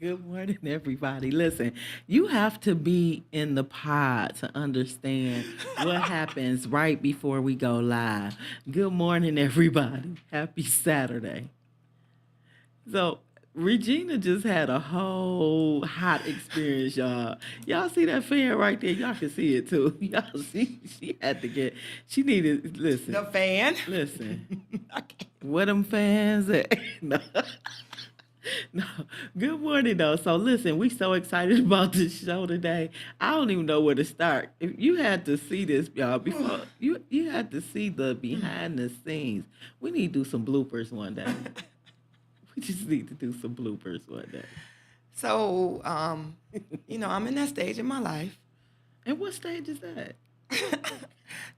Good morning, everybody. Listen, you have to be in the pod to understand what happens right before we go live. Good morning, everybody. Happy Saturday. So, Regina just had a whole hot experience, y'all. Y'all see that fan right there? Y'all can see it too. Y'all see, she had to get, she needed, The listen, fan. listen. Where them fans at? No. No. Good morning though. So listen, we so excited about this show today. I don't even know where to start. If you had to see this, y'all, before you had to see the behind the scenes. We need to do some bloopers one day. We just need to do some bloopers one day. So, I'm in that stage in my life. And what stage is that?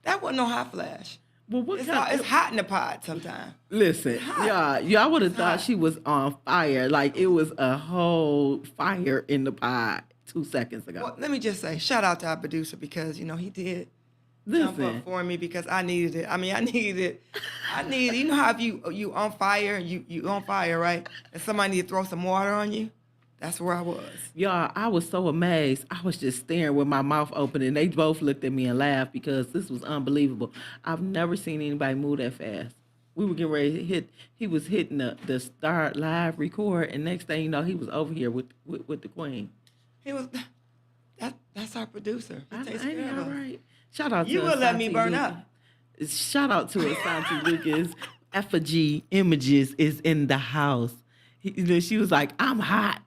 That wasn't no hot flash. Well, what It's kind? hot, it's hot in the pod sometimes. Listen, hot. y'all would have It's thought hot. she was on fire. Like it was a whole fire in the pot 2 seconds ago. Well, let me just say, shout out to our producer because he did jump Listen, up for me because I needed it. I mean, I needed it. You know how if you on fire, you on fire, right? And somebody need to throw some water on you. That's where I was. y'all, I was so amazed. I was just staring with my mouth open, and they both looked at me and laughed because this was unbelievable. I've never seen anybody move that fast. We were getting ready to hit. He was hitting the start live record, and next thing you know, he was over here with the queen. He was. That's our producer. He takes Ain't he care of all us. right? Shout out You to would let me Asante burn Lucas. up. Shout out to Asante Lucas. Effigy Images is in the house. She was like, "I'm hot."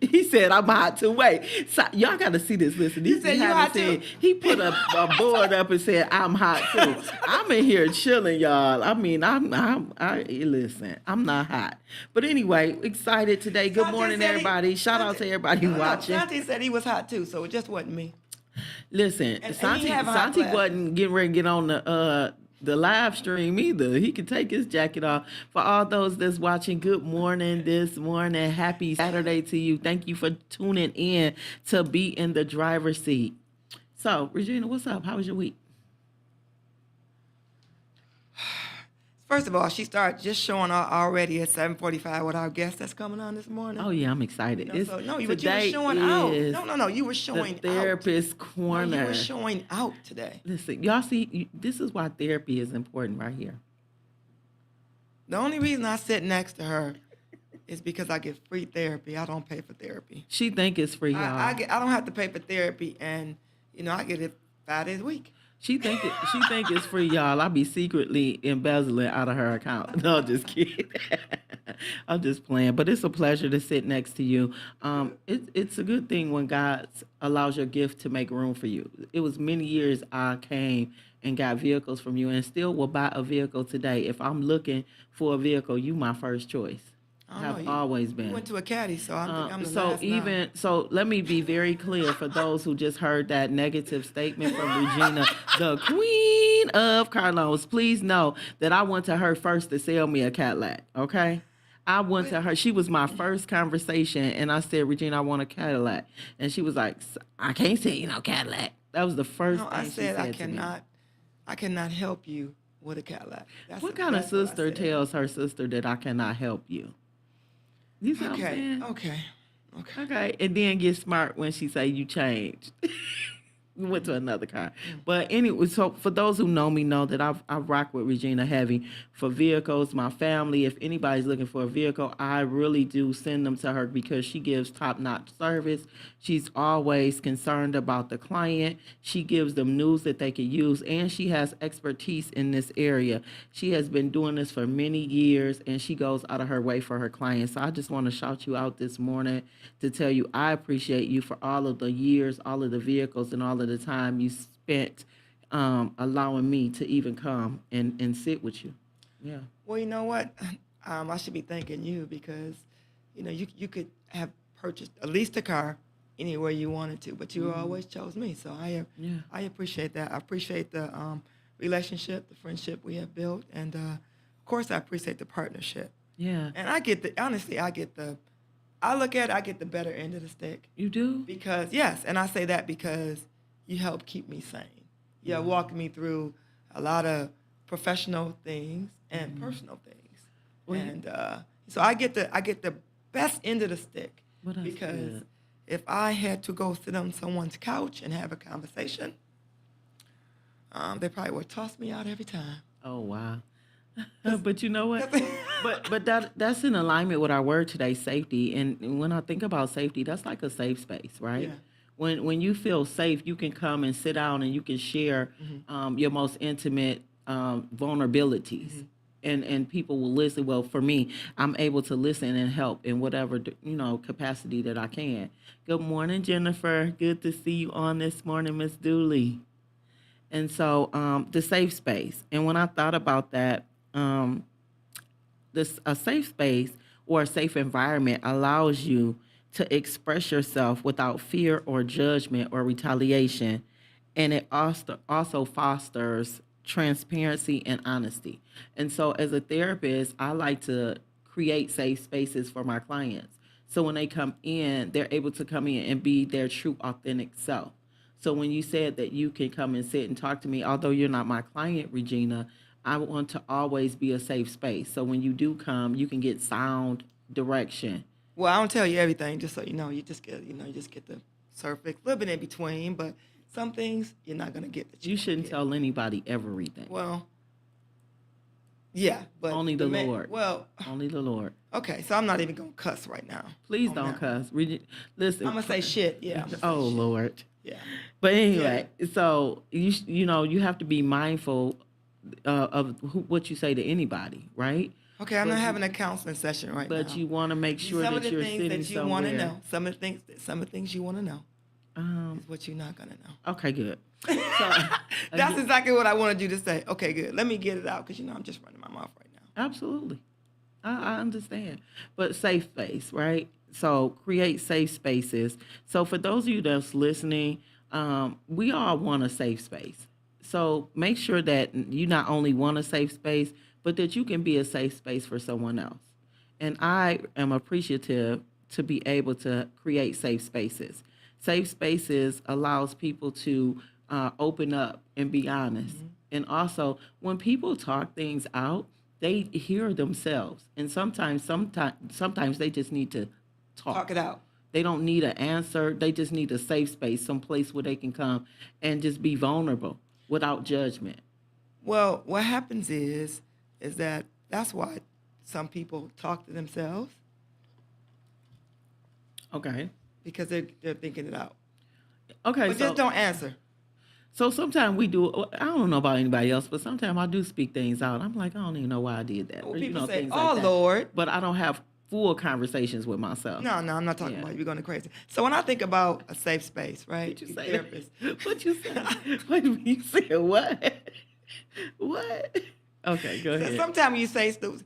He said, "I'm hot too." Wait, so, y'all got to see this. Listen, You these said you behind hot the too? scenes, he put a board up and said, "I'm hot too." I'm in here chilling, y'all. I mean, I listen. I'm not hot, but anyway, excited today. Good Sante morning, said everybody. Shout out to everybody No, watching. Sante said he was hot too, so it just wasn't me. Listen, And he Santi have hot Santi flashes. wasn't getting ready to get on the live stream either. He could take his jacket off. For all those that's watching, good morning this morning. Happy Saturday to you. Thank you for tuning in to be in the driver's seat. So, Regina, what's up? How was your week? First of all, she started just showing up already at 7:45 with our guest that's coming on this morning. Oh yeah, I'm excited. So no, but you were Today showing out. is No, you were the showing out. therapist No, you corner. were showing out today. Listen, y'all see, this is why therapy is important right here. The only reason I sit next to her is because I get free therapy. I don't pay for therapy. She think it's free, y'all. I don't have to pay for therapy, and I get it 5 days a week. She think it's free, y'all. I be secretly embezzling out of her account. No, just kidding. I'm just playing, but it's a pleasure to sit next to you. It's a good thing when God allows your gift to make room for you. It was many years I came and got vehicles from you, and still will buy a vehicle today. If I'm looking for a vehicle, you my first choice. I don't Have know. always You been. went to a caddy, so I think I'm the So last now. even so, let me be very clear for those who just heard that negative statement from Regina, the queen of car loans. Please know that I went to her first to sell me a Cadillac. Okay, I went to her. She was my first conversation, and I said, "Regina, I want a Cadillac," and she was like, "I can't sell you no Cadillac." That was the first No, thing I she said said to me. I cannot help you with a Cadillac. What kind of that's what I sister said. tells her sister that I cannot help you? You see what I'm Okay, saying? okay. Okay, and then get smart when she say you changed. We went to another car. But anyway, so for those who know me know that I rock with Regina heavy for vehicles, my family. If anybody's looking for a vehicle, I really do send them to her because she gives top-notch service. She's always concerned about the client. She gives them news that they can use, and she has expertise in this area. She has been doing this for many years, and she goes out of her way for her clients. So I just want to shout you out this morning to tell you I appreciate you for all of the years, all of the vehicles, and all of the time you spent allowing me to even come and sit with you. Yeah. Well, you know what? I should be thanking you because, you could have purchased at least a car anywhere you wanted to, but you always chose me. So Yeah. I appreciate that. I appreciate the relationship, the friendship we have built, and of course I appreciate the partnership. Yeah. And I get honestly, I look at it, I get the better end of the stick. You do? Because yes, and I say that because you help keep me sane. You have walked me through a lot of professional things and personal things, Well, and so I get the best end of the stick. Well, that's Because good. if I had to go sit on someone's couch and have a conversation, they probably would toss me out every time. Oh wow. But you know what? But that's in alignment with our word today, safety. And when I think about safety, that's like a safe space, right? Yeah. When you feel safe, you can come and sit down and you can share your most intimate vulnerabilities. And people will listen. Well, for me, I'm able to listen and help in whatever capacity that I can. Good morning, Jennifer. Good to see you on this morning, Miss Dooley. And so the safe space. And when I thought about that, um, this a safe space or a safe environment allows you to express yourself without fear or judgment or retaliation, and it also fosters transparency and honesty. And so as a therapist, I like to create safe spaces for my clients, so when they come in, they're able to come in and be their true authentic self. So when you said that you can come and sit and talk to me, although you're not my client, Regina, I want to always be a safe space. So when you do come, you can get sound direction. Well, I don't tell you everything, just so you know. You just get the surface, a little bit in between, but some things you're not gonna get that You want to shouldn't get. tell anybody everything. Well, yeah, but Only the Lord. Well, Only the Lord. okay, so I'm not even gonna cuss right now. Please on don't that one. cuss. Listen. I'm gonna say shit. Yeah. I'm gonna say Oh shit. Lord. Yeah. But anyway, so you have to be mindful of what you say to anybody, right? Okay, I'm But not you- having a counseling session right now. But you want to make sure Some of that the you're things sitting that you want to somewhere. know, some of the things you want to know Um, is what you're not gonna know. okay, good. So That's again, exactly what I wanted you to say. Okay, good. Let me get it out because I'm just running my mouth right now. absolutely. I understand. But safe space, right? So create safe spaces. So for those of you that's listening, we all want a safe space. So make sure that you not only want a safe space, but that you can be a safe space for someone else. And I am appreciative to be able to create safe spaces. Safe spaces allows people to open up and be honest. And also, when people talk things out, they hear themselves. And sometimes they just need to Talk talk. it out. They don't need an answer. They just need a safe space, some place where they can come and just be vulnerable without judgment. Well, what happens is that that's why some people talk to themselves Okay. because they're thinking it out. Okay. But So just don't answer. so sometimes we do. I don't know about anybody else, but sometimes I do speak things out. I'm like, I don't even know why I did that, Well, or people say, things "Oh like that. Lord." But I don't have full conversations with myself. No, I'm not talking Yeah. about you going crazy. So when I think about a safe space, right? What you you say? therapists, What you say? What you said? What? What? Okay, go so ahead. sometimes you say stuff.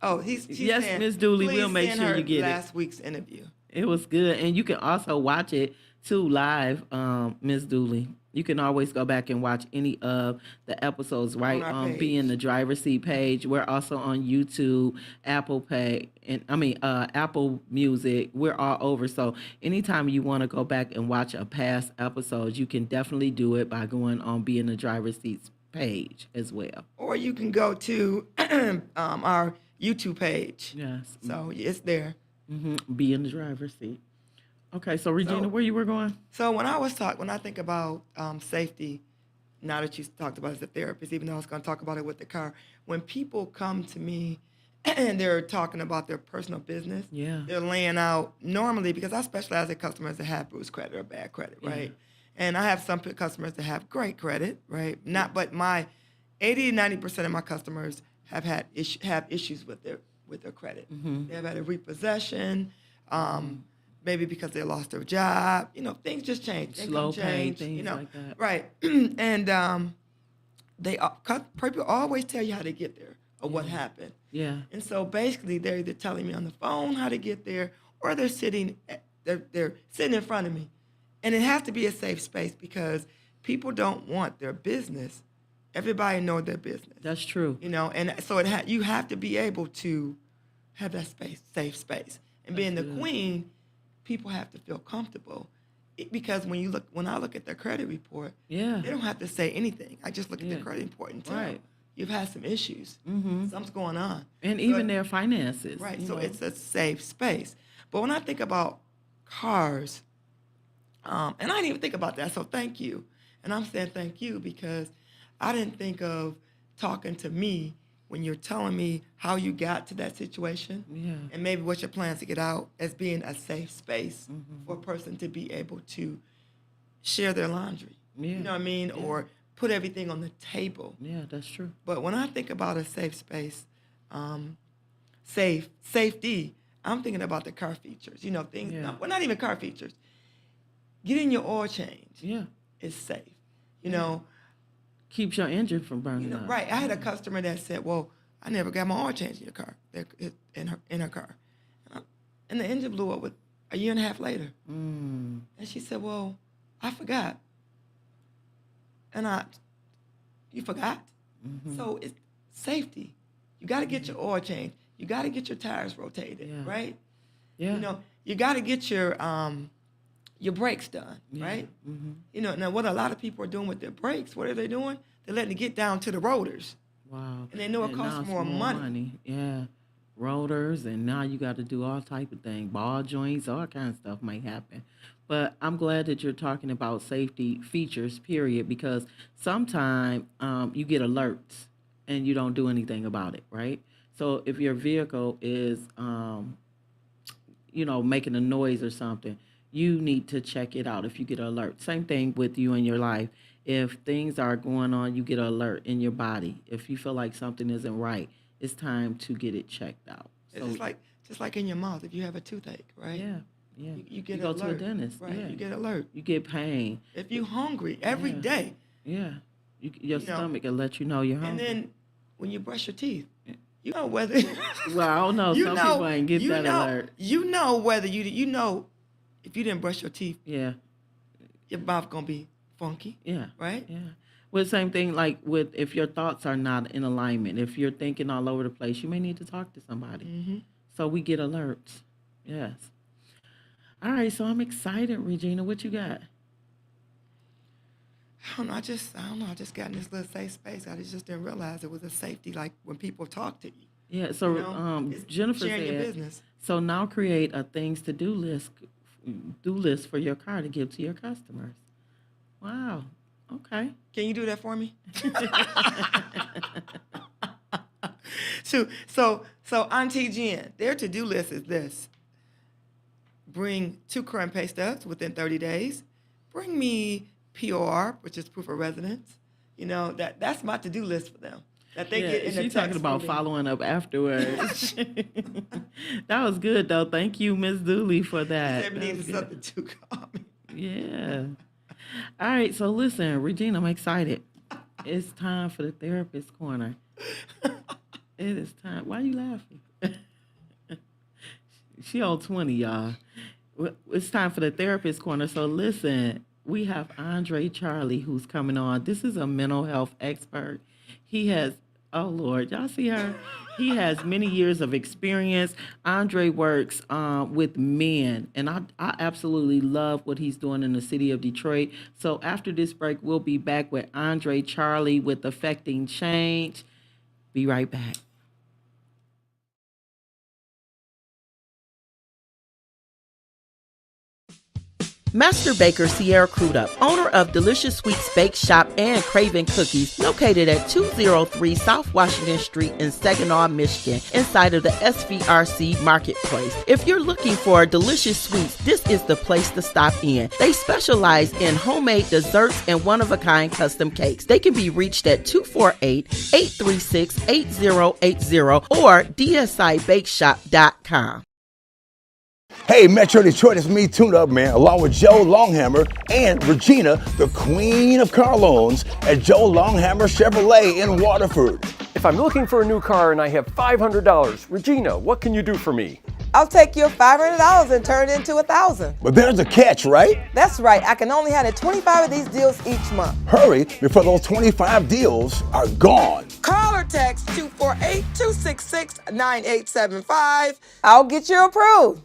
Oh, she's Yes, saying, Miss Dooley, please we'll make send sure her you get it. last week's interview. It was good, and you can also watch it too live, Miss Dooley. You can always go back and watch any of the episodes right our on page. Be in the Driver's Seat page. We're also on YouTube, Apple Pay, and Apple Music. We're all over. So anytime you want to go back and watch a past episode, you can definitely do it by going on Be in the Driver's Seats page as well. Or you can go to our YouTube page. Yes. So it's there. Be in the driver's seat. Okay, so Regina, So- where you were going? So when I think about safety, now that you talked about it as a therapist, even though I was going to talk about it with the car, when people come to me and they're talking about their personal business, Yeah. they're laying out normally because I specialize in customers that have bruised credit or bad credit, right? And I have some customers that have great credit, right? But my 80 to 90% of my customers have issues with their credit. They've had a repossession. Maybe because they lost their job, things just change. Slow Income pay, change, things like that. Right. And people always tell you how to get there or what happened. Yeah. And so basically, they're either telling me on the phone how to get there, or they're sitting in front of me, and it has to be a safe space because people don't want their business. Everybody knows their business, That's true. and so you have to be able to have that safe space, and being the good. queen, people have to feel comfortable. Because when I look at their credit report, Yeah. they don't have to say anything. I just look at Yeah. the credit report and tell. Right. you've had some issues. Mm-hmm. Something's going on. And even their finances. Right. you So know. it's a safe space. But when I think about cars, and I didn't even think about that. So thank you. And I'm saying thank you because I didn't think of talking to me when you're telling me how you got to that situation Yeah. and maybe what your plans to get out as being a safe space for a person to be able to share their laundry. Yeah. You know what I mean? Yeah. Or put everything on the table. Yeah, that's true. But when I think about a safe space, safety, I'm thinking about the car features. You know, things, Yeah. well, not even car features. Getting your oil change Yeah. is safe. You know, Keeps your engine from burning up. right. I had a customer that said, well, I never got my oil change in your car, in her car. And the engine blew up with a year and a half later. Mm. And she said, well, I forgot. And you forgot? Mm-hmm. So it's safety. You got to get your oil changed. You got to get your tires rotated, Yeah. right? Yeah. You know, you got to get your brakes done, right? Mm-hmm. You know, now what a lot of people are doing with their brakes, what are they doing? They're letting it get down to the rotors. Wow. And they know it And costs now it's more money. Yeah. Rotors, and now you got to do all type of things. Ball joints, all kind of stuff might happen. But I'm glad that you're talking about safety features, period, because sometimes you get alerts and you don't do anything about it, right? So if your vehicle is, making a noise or something, you need to check it out if you get an alert. Same thing with you in your life. If things are going on, you get an alert in your body. If you feel like something isn't right, it's time to get it checked out. It's just like in your mouth if you have a toothache, right? Yeah, yeah. You get go alert. to a dentist. Right. Yeah. You get alert. You get pain. If you're hungry every Yeah. day, Yeah. Your You know, stomach will let you know you're and hungry. then when you brush your teeth, you know whether Well, I don't know. you Some know people ain't get you that know alert. you know whether you know if you didn't brush your teeth, Yeah, your mouth gonna be funky, yeah, right? yeah. Well, same thing like with if your thoughts are not in alignment, if you're thinking all over the place, you may need to talk to somebody. Mm-hmm. So we get alerts. Yes. All right, so I'm excited, Regina. What you got? I don't know. I just got in this little safe space. I just didn't realize it was a safety, like when people talk to you. Yeah, so You know, it's Jennifer sharing your said, business. so now create a things to do list for your car to give to your customers. Wow. Okay. Can you do that for me? So Auntie Jen, their to-do list is this. Bring 2 current pay stubs within 30 days. Bring me POR, which is proof of residence. You know, that's my to-do list for them. That they get in the she's text talking about from me. following up afterwards. That was good though. Thank you, Miss Dooley, for that. Every That need was is good. something to call me. Yeah. All right. So listen, Regina, I'm excited. It's time for the therapist corner. It is time. Why are you laughing? She on 20, y'all. It's time for the therapist corner. So listen, we have Andre Charlie who's coming on. This is a mental health expert. He has, oh Lord, y'all see her? He has many years of experience. Andre works with men, and I absolutely love what he's doing in the city of Detroit. So after this break, we'll be back with Andre Charlie with Affecting Change. Be right back. Master Baker Sierra Crudup, owner of Delicious Sweets Bake Shop and Craven Cookies, located at 203 South Washington Street in Saginaw, Michigan, inside of the SVRC Marketplace. If you're looking for delicious sweets, this is the place to stop in. They specialize in homemade desserts and one-of-a-kind custom cakes. They can be reached at 248-836-8080 or dsibakeshop.com. Hey, Metro Detroit, it's me, Tune Up Man, along with Joe Longhammer and Regina, the queen of car loans at Joe Longhammer Chevrolet in Waterford. If I'm looking for a new car and I have $500, Regina, what can you do for me? I'll take your $500 and turn it into $1,000. But there's a catch, right? That's right. I can only handle 25 of these deals each month. Hurry before those 25 deals are gone. Call or text 248-266-9875. I'll get you approved.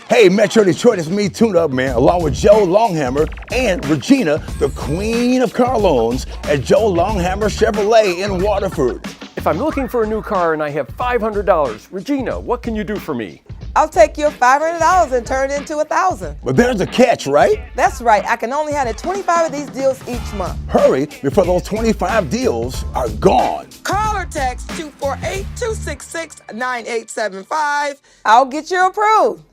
Hey, Metro Detroit, it's me, Tune Up Man, along with Joe Longhammer and Regina, the Queen of Car Loans at Joe Longhammer Chevrolet in Waterford. If I'm looking for a new car and I have $500, Regina, what can you do for me? I'll take your $500 and turn it into $1,000. But there's a catch, right? That's right. I can only handle 25 of these deals each month. Hurry before those 25 deals are gone. Call or text 248-266-9875. I'll get you approved.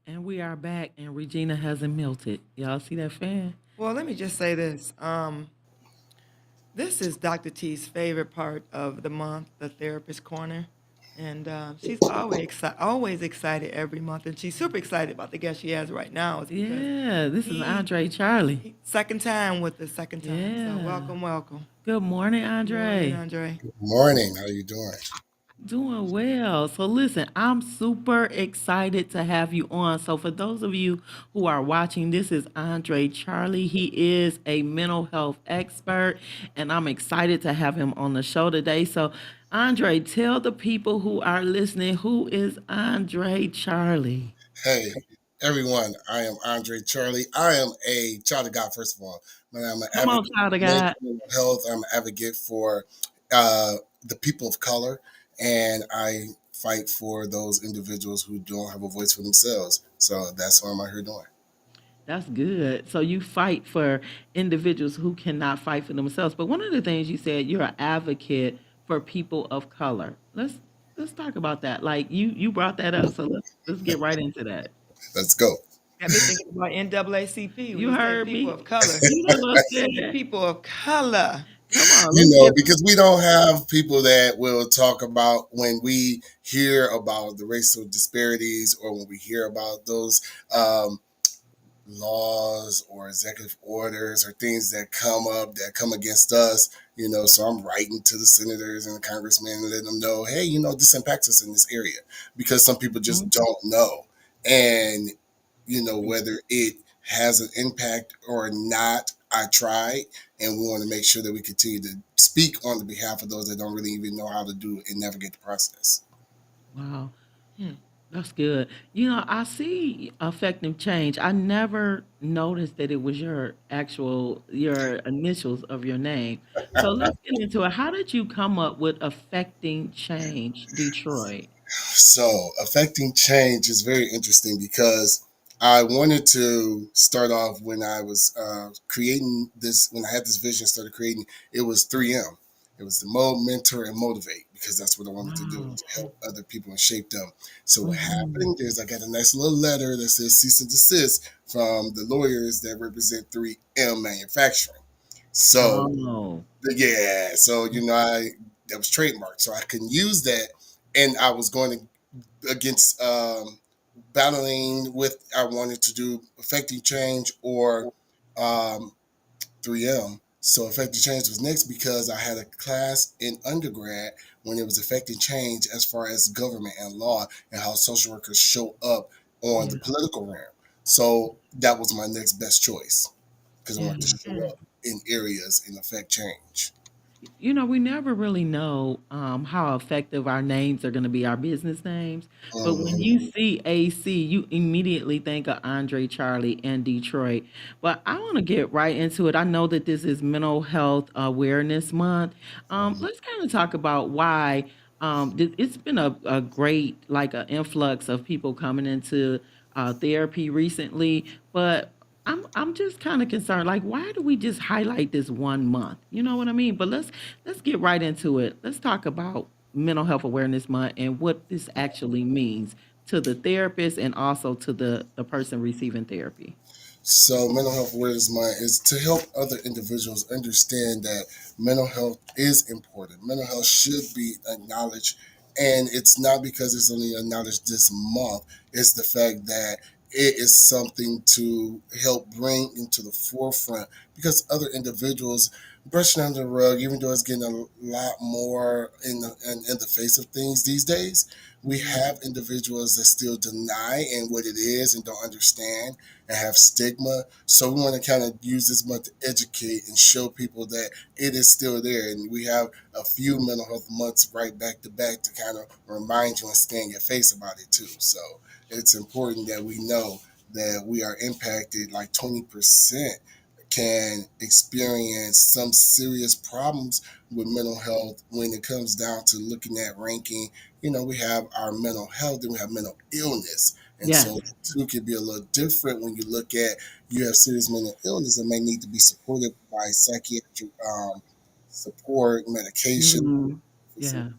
And we are back, and Regina hasn't melted. Y'all see that fan? Well, let me just say this. This is Dr. T's favorite part of the month, the Therapist Corner. And she's always excited every month. And she's super excited about the guest she has right now. It's because Yeah, this is he- Andre Charlie. second time with the second time. Yeah. So welcome. Good morning, Andre. Morning, Andre. Morning. How you doing? Doing well. So listen, I'm super excited to have you on. So for those of you who are watching, this is Andre Charlie. He is a mental health expert, and I'm excited to have him on the show today. So Andre, tell the people who are listening, who is Andre Charlie? Hey, everyone. I am Andre Charlie. I am a child of God, first of all. But I'm an Come on, advocate child of for God. mental health. I'm an advocate for the people of color. And I fight for those individuals who don't have a voice for themselves. So that's what I'm out here doing. That's good. So you fight for individuals who cannot fight for themselves. But one of the things you said, you're an advocate for people of color. Let's talk about that. Like you brought that up, so let's get right into that. Let's go. Got me thinking about NAACP. when You say heard people me. of color. You know what I'm saying? People of color. Come on, You let's know, get because we don't have people that will talk about when we hear about the racial disparities or when we hear about those laws or executive orders or things that come up that come against us, so I'm writing to the senators and the congressmen and letting them know, hey, this impacts us in this area because some people just don't know. And, whether it has an impact or not, I tried, and we want to make sure that we continue to speak on the behalf of those that don't really even know how to do and navigate the process. Wow. Hmm. That's good. I see effective change. I never noticed that it was your initials of your name. So let's get into it. How did you come up with affecting change, Detroit? So, affecting change is very interesting because I wanted to start off when I was creating this, when I had this vision, started creating, it was 3M. It was the mold, mentor, and motivate because that's what I wanted to do, Wow. to help other people and shape them. So, what Mhm. happened is I got a nice little letter that says cease and desist from the lawyers that represent 3M manufacturing. So, Oh. yeah, so that was trademarked, so I couldn't use that, and I was going against battling with. I wanted to do affecting change or um, 3M. So affecting change was next because I had a class in undergrad when it was affecting change as far as government and law and how social workers show up on Yeah. the political realm. So that was my next best choice because I wanted to Yeah. show up in areas and affect change. We never really know how effective our names are going to be, our business names. But when you Mhm. see AC, you immediately think of Andre Charlie and Detroit. But I want to get right into it. I know that this is Mental Health Awareness Month. Let's kind of talk about why it's been a great, like, an influx of people coming into therapy recently. But I'm just kind of concerned. Like, why do we just highlight this one month? You know what I mean? But let's get right into it. Let's talk about Mental Health Awareness Month and what this actually means to the therapist and also to the person receiving therapy. So, mental health awareness month is to help other individuals understand that mental health is important. Mental health should be acknowledged, and it's not because it's only acknowledged this month. It's the fact that it is something to help bring into the forefront because other individuals brushing under the rug, even though it's getting a lot more in the face of things these days. We have individuals that still deny and what it is and don't understand and have stigma. So we want to kind of use this month to educate and show people that it is still there. And we have a few mental health months right back to back to kind of remind you and stay in your face about it too. So it's important that we know that we are impacted like 20% can experience some serious problems with mental health when it comes down to looking at ranking. We have our mental health and we have mental illness. And Yes. so the two can be a little different when you look at you have serious mental illness that may need to be supported by psychiatric support, medication, Mhm. Yeah.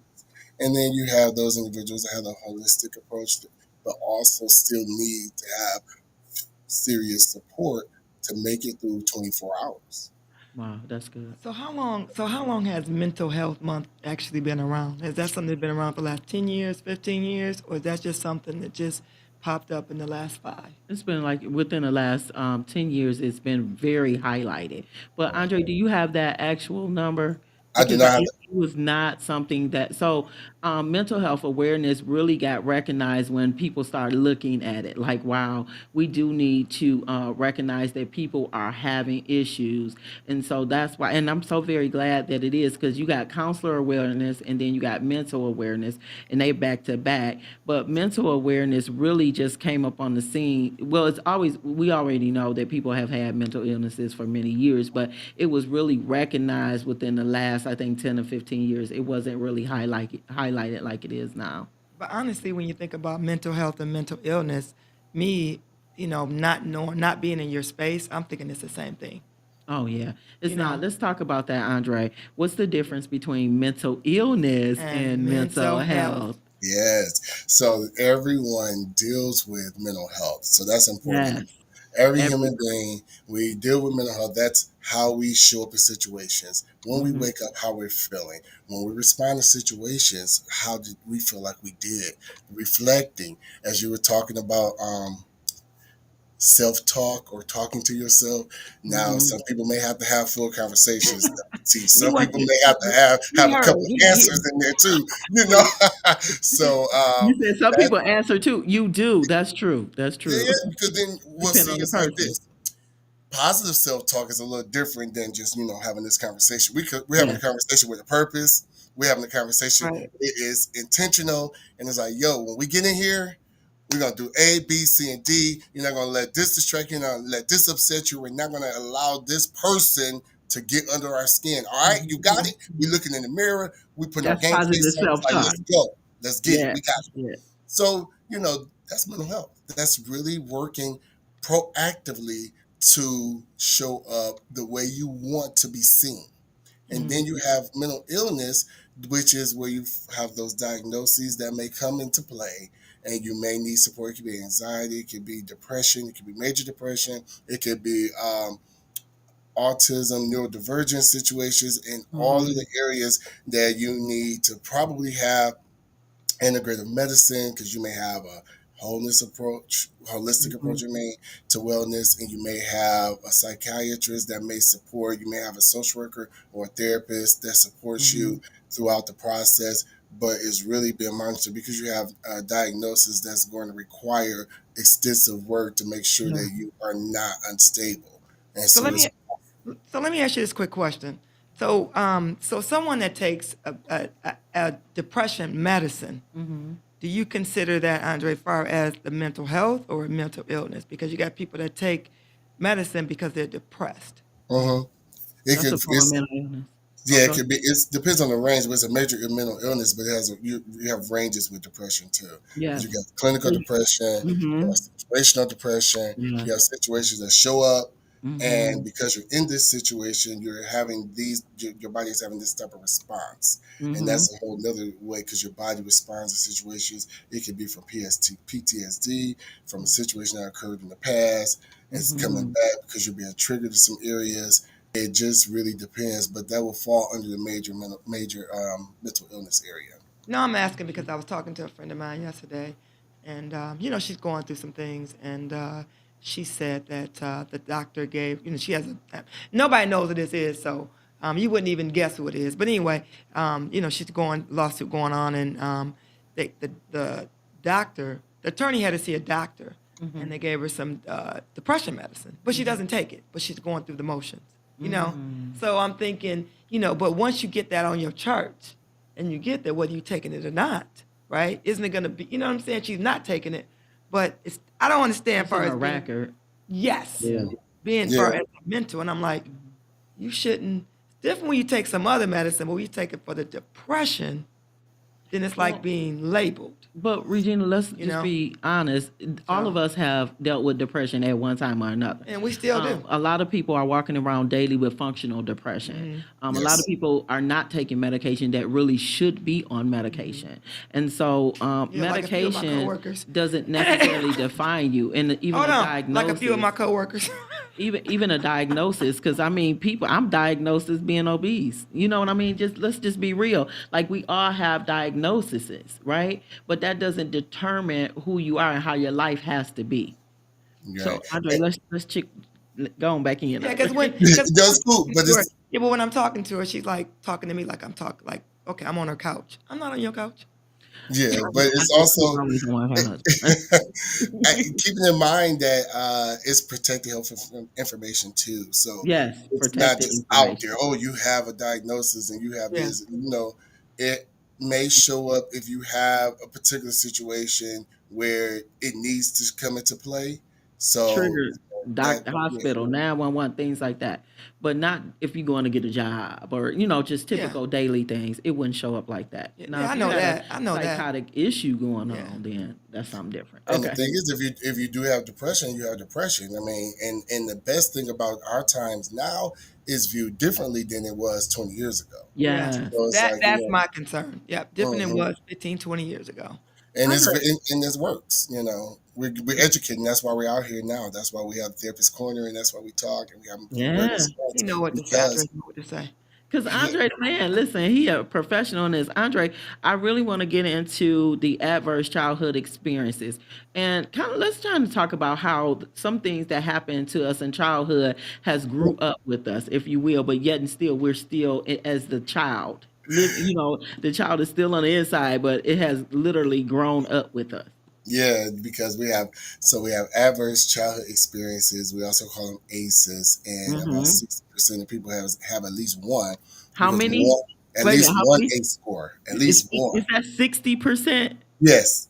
and then you have those individuals that have a holistic approach, but also still need to have serious support to make it through 24 hours. Wow, that's good. So how long has Mental Health Month actually been around? Is that something that's been around for the last 10 years, 15 years, or is that just something that just popped up in the last 5? It's been like within the last 10 years, it's been very highlighted. But Andre, do you have that actual number? I do Because not have it was not something that, so mental health awareness really got recognized when people started looking at it. Like, wow, we do need to recognize that people are having issues. And so that's why, and I'm so very glad that it is because you got counselor awareness and then you got mental awareness, and they back to back. But mental awareness really just came up on the scene. Well, it's always, we already know that people have had mental illnesses for many years, but it was really recognized within the last, I think, 10 or 15 years. It wasn't really highlighted like it is now. But honestly, when you think about mental health and mental illness, me, not being in your space, I'm thinking it's the same thing. Oh, yeah. It's You not. know, Let's talk about that, Andre. What's the difference between mental illness and and mental mental health. health? Yes. So everyone deals with mental health. So that's important. Yes. Every human Everyone. being, we deal with mental health. That's how we show up in situations. When we Hmm. wake up, how we're feeling. When we respond to situations, how did we feel like we did? Reflecting, as you were talking about self-talk or talking to yourself. Now, Hmm. some people may have to have full conversations. See, You some want people to, may have to have we a heard, couple answers in there too, you know. So you said some that people answer too. You do. That's true. That's yeah, true. yeah, because then we'll Depend see on the it's like person. this. Positive self-talk is a little different than just having this conversation. We're having Yeah. a conversation with a purpose. We're having a conversation. Right. It is intentional, and it's like, yo, when we get in here, we're gonna do A, B, C, and D. You're not gonna let this distract you. You're not gonna let this upset you. We're not gonna allow this person to get under our skin. All right, you got Mhm. it. We looking in the mirror. We putting our That's game positive face on. It's like, self-talk. let's go. Let's get it. Yeah. We got it. Yeah. So, that's mental health. That's really working proactively to show up the way you want to be seen. And then you have mental illness, which is where you have those diagnoses that may come into play and you may need support. It could be anxiety, it could be depression, it could be major depression, it could be autism, neurodivergent situations, and all of Hmm. the areas that you need to probably have integrative medicine because you may have a holistic Hmm. approach you may to wellness, and you may have a psychiatrist that may support. You may have a social worker or a therapist that supports Hmm. you throughout the process, but is really being monitored because you have a diagnosis that's going to require extensive work to make sure Yeah. that you are not unstable. And So so let it's me so let me ask you this quick question. So someone that takes a depression medicine, Hmm. do you consider that, Andre, far as the mental health or a mental illness? Because you got people that take medicine because they're depressed. uh it That's could a form of it's mental illness. Yeah, it Okay. could be. It depends on the range, but it's a major mental illness. But it has you have ranges with depression too, because Yes. you got clinical depression, you Mm-hmm. have situational depression, Yeah. you have situations that show up, Mm-hmm. and because you're in this situation, you're having your body is having this type of response, and Mm-hmm. that's a whole nother way because your body responds to situations. It could be from PTSD, from a situation that occurred in the past, and it's coming Mm-hmm. back because you're being triggered in some areas. It just really depends, but that will fall under the major mental illness area. No, I'm asking because I was talking to a friend of mine yesterday, and she's going through some things, and she said that the doctor gave, she has nobody knows what this is, so You wouldn't even guess who it is. But anyway, she's lawsuit going on, and the doctor, the attorney had to see a doctor, and they gave her some depression medicine, but she doesn't take it. But she's going through the motions, So I'm thinking, but once you get that on your chart, and you get there, whether you're taking it or not, right? Isn't it going to be? You know what I'm saying? She's not taking it, but I don't understand It's far on as a being, record. yes, Yeah. being Yeah. far as mental, and I'm like, you shouldn't. It's different when you take some other medicine, but when you take it for the depression, then it's like being labeled. But Regina, let's just know? be honest. All of us have dealt with depression at one time or another. And we still do. A lot of people are walking around daily with functional depression. A lot Yes. of people are not taking medication that really should be on medication. And so Yeah, like a few of my medication coworkers. doesn't necessarily define you. And even Hold a on, diagnosis. like a few of my coworkers. even a diagnosis, because I mean, I'm diagnosed as being obese. You know what I mean? Let's just be real. Like, we all have diagnoses, right? But that doesn't determine who you are and how your life has to be. So, Right. Andre, let's check. Go on back in. Yeah, because when That's cool, but it's yeah, but when I'm talking to her, she's like talking to me like I'm talking like, okay, I'm on her couch. I'm not on your couch. yeah, but it's also keeping in mind that it's protected health information too. So Yes, it's not protected just out information. there. Oh, you have a diagnosis and you have Yeah. this. It may show up if you have a particular situation where it needs to come into play. So Triggers, that, doctor, hospital, 911, things like that. But not if you're going to get a job or, just typical daily things. It wouldn't show up like that. Yeah, Now, yeah, if I you know got a that. I know that. psychotic issue going Yeah. on, then that's something different. And Okay. the thing is, if you do have depression, you have depression. I mean, and the best thing about our times now is viewed differently than it was 20 years ago. Yeah. So it's like, That's my concern. Yeah, different than Mhm. was 15, 20 years ago. and it's Andre. and this works. We're educating. That's why we're out here now. That's why we have Therapist Corner, and that's why we talk and we have Yeah. awareness You know what to say. because Andre know what to say. Because Andre, man, listen, he a professional in this. Andre, I really want to get into the adverse childhood experiences, and kind of let's try to talk about how some things that happened to us in childhood has grew up with us, if you will, but yet and still we're still as the child. The child is still on the inside, but it has literally grown up with us. yeah, because we have adverse childhood experiences. We also call them ACEs, and about 60% of people have at least one. How because many? one- At Wait a least minute, how one many? ACE score. At least Is one. that 60%? Yes.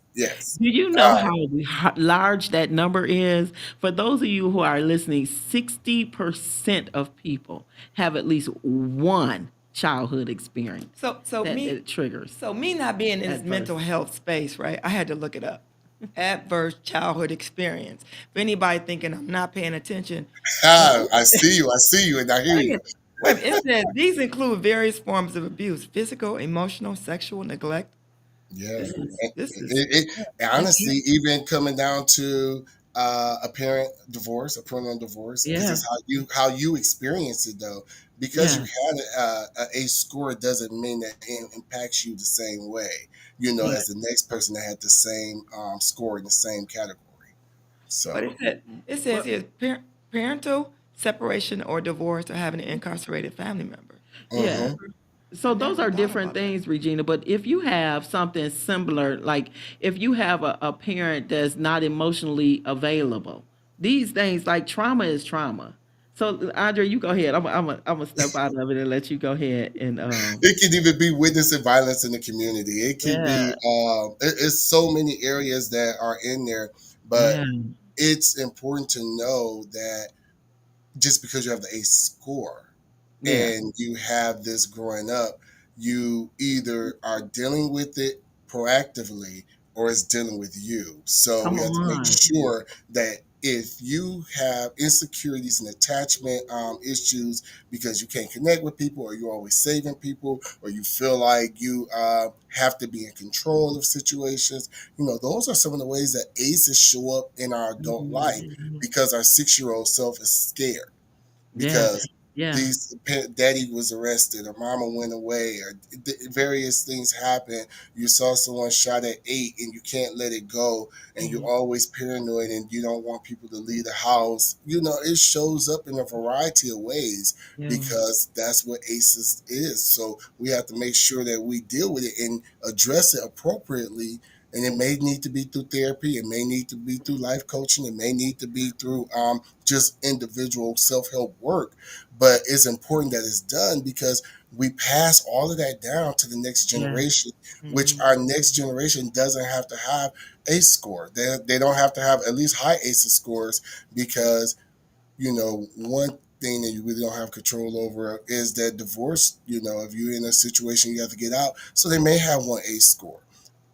Do you know Uh, how large that number is? For those of you who are listening, 60% of people have at least one childhood experience So that me it triggers. So me not being in this Adverse. mental health space, right? I had to look it up. Adverse childhood experience. For anybody thinking I'm not paying attention, I see you, and I hear you. wait, it says these include various forms of abuse: physical, emotional, sexual, neglect. Yeah. This is And honestly, even coming down to a parent divorce, a parental divorce. This Yeah. is how you experience it though. Because Yeah. you had a ACE score doesn't mean that it impacts you the same way. Yeah. As the next person that had the same score in the same category. So But it says here parental separation or divorce or having an incarcerated family member. Yeah. So those never are thought different about that. things, Regina. But if you have something similar, like if you have a parent that's not emotionally available, these things like trauma is trauma. So Andre, you go ahead. I'm gonna step out of it and let you go ahead and it can even be witnessing violence in the community. It can yeah, be it's so many areas that are in there, but yeah, it's important to know that just because you have the ACE score yeah. and you have this growing up, you either are dealing with it proactively or it's dealing with you. So Come we have to make on. sure that if you have insecurities and attachment issues because you can't connect with people or you're always saving people or you feel like you have to be in control of situations, those are some of the ways that ACEs show up in our adult life because our 6-year-old self is scared Yeah. because Yeah. Daddy was arrested or mama went away or various things happen. You saw someone shot at 8 and you can't let it go, and you're always paranoid and you don't want people to leave the house. It shows up in a variety of ways Yeah. because that's what ACEs is. So we have to make sure that we deal with it and address it appropriately. And it may need to be through therapy. It may need to be through life coaching. It may need to be through just individual self-help work. But it's important that it's done because we pass all of that down to the next generation, which our next generation doesn't have to have ACE score. They don't have to have at least high ACE scores because, one thing that you really don't have control over is that divorce. If you're in a situation you have to get out. So they may have one ACE score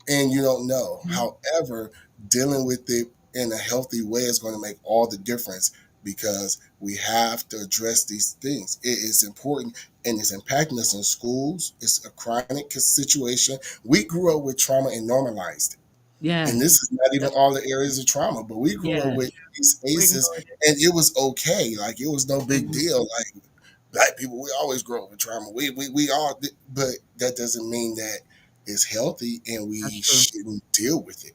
and you don't know. However, dealing with it in a healthy way is going to make all the difference because we have to address these things. It is important and it's impacting us in schools. It's a chronic situation. We grew up with trauma and normalized it. Yeah. And this is not even all the areas of trauma, but we grew up Yes. with these ACEs and it was okay. Like it was no big deal. Like black people, we always grow up with trauma. We all, but that doesn't mean that it's healthy and we That's true. shouldn't deal with it.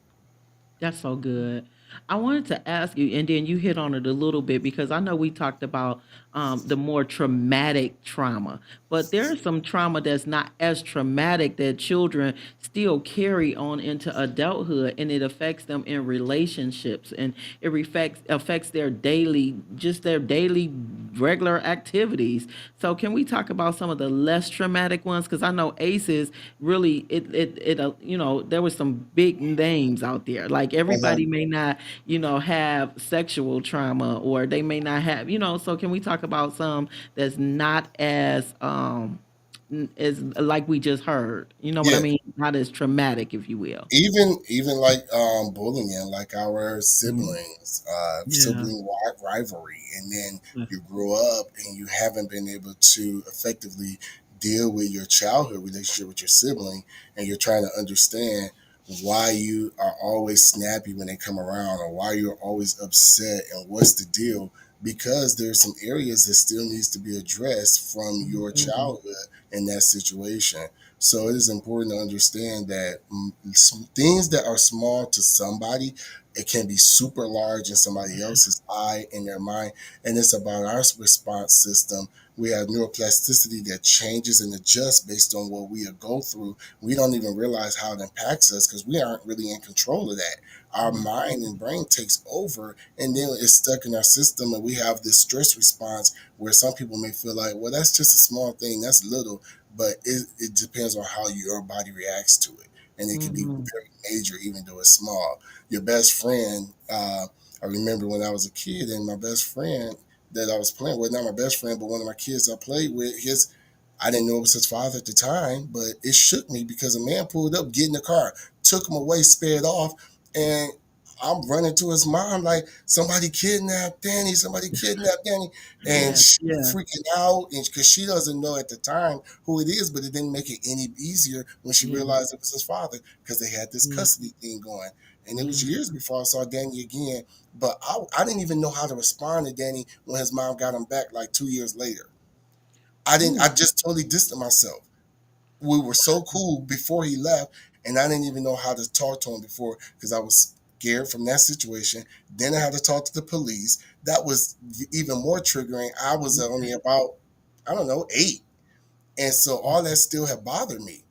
That's so good. I wanted to ask you, and then you hit on it a little bit because I know we talked about the more traumatic trauma, but there's some trauma that's not as traumatic that children still carry on into adulthood, and it affects them in relationships, and it affects their daily regular activities. So, can we talk about some of the less traumatic ones? Because I know ACEs really there was some big names out there. Like everybody may not have sexual trauma, or they may not have. So can we talk about some that's not as like we just heard? You know what I Yeah, mean? Not as traumatic, if you will. even like bullying, like our Mhm. siblings, Yeah. sibling rivalry, and then Yeah. you grow up and you haven't been able to effectively deal with your childhood relationship with your sibling, and you're trying to understand why you are always snappy when they come around or why you're always upset and what's the deal, because there's some areas that still needs to be addressed from your Mhm. childhood in that situation. So it is important to understand that some things that are small to somebody, it can be super large in somebody else's eye in their mind. And it's about our response system. We have neuroplasticity that changes and adjusts based on what we go through. We don't even realize how it impacts us because we aren't really in control of that. Our mind and brain takes over, and then it's stuck in our system, and we have this stress response where some people may feel like, well, that's just a small thing, that's little, but it depends on how your body reacts to it, and it can be Mhm. very major even though it's small. Your best friend, I remember when I was a kid, and my best friend that I was playing with, not my best friend, but one of my kids I played with, I didn't know it was his father at the time, but it shook me because a man pulled up, get in the car, took him away, sped off, and I'm running to his mom like, somebody kidnapped Danny, somebody kidnapped Danny, and Yeah. she Yeah. freaking out, and because she doesn't know at the time who it is, but it didn't make it any easier when she Yeah. realized it was his father because they had this Yeah. custody thing going. And it was Yeah. years before I saw Danny again, but I didn't even know how to respond to Danny when his mom got him back like 2 years later. I didn't. Ooh. I just totally distanced myself. We were so cool before he left, and I didn't even know how to talk to him before because I was scared from that situation. Then I had to talk to the police. That was even more triggering. I was only about, I don't know, 8, and so all that still had bothered me.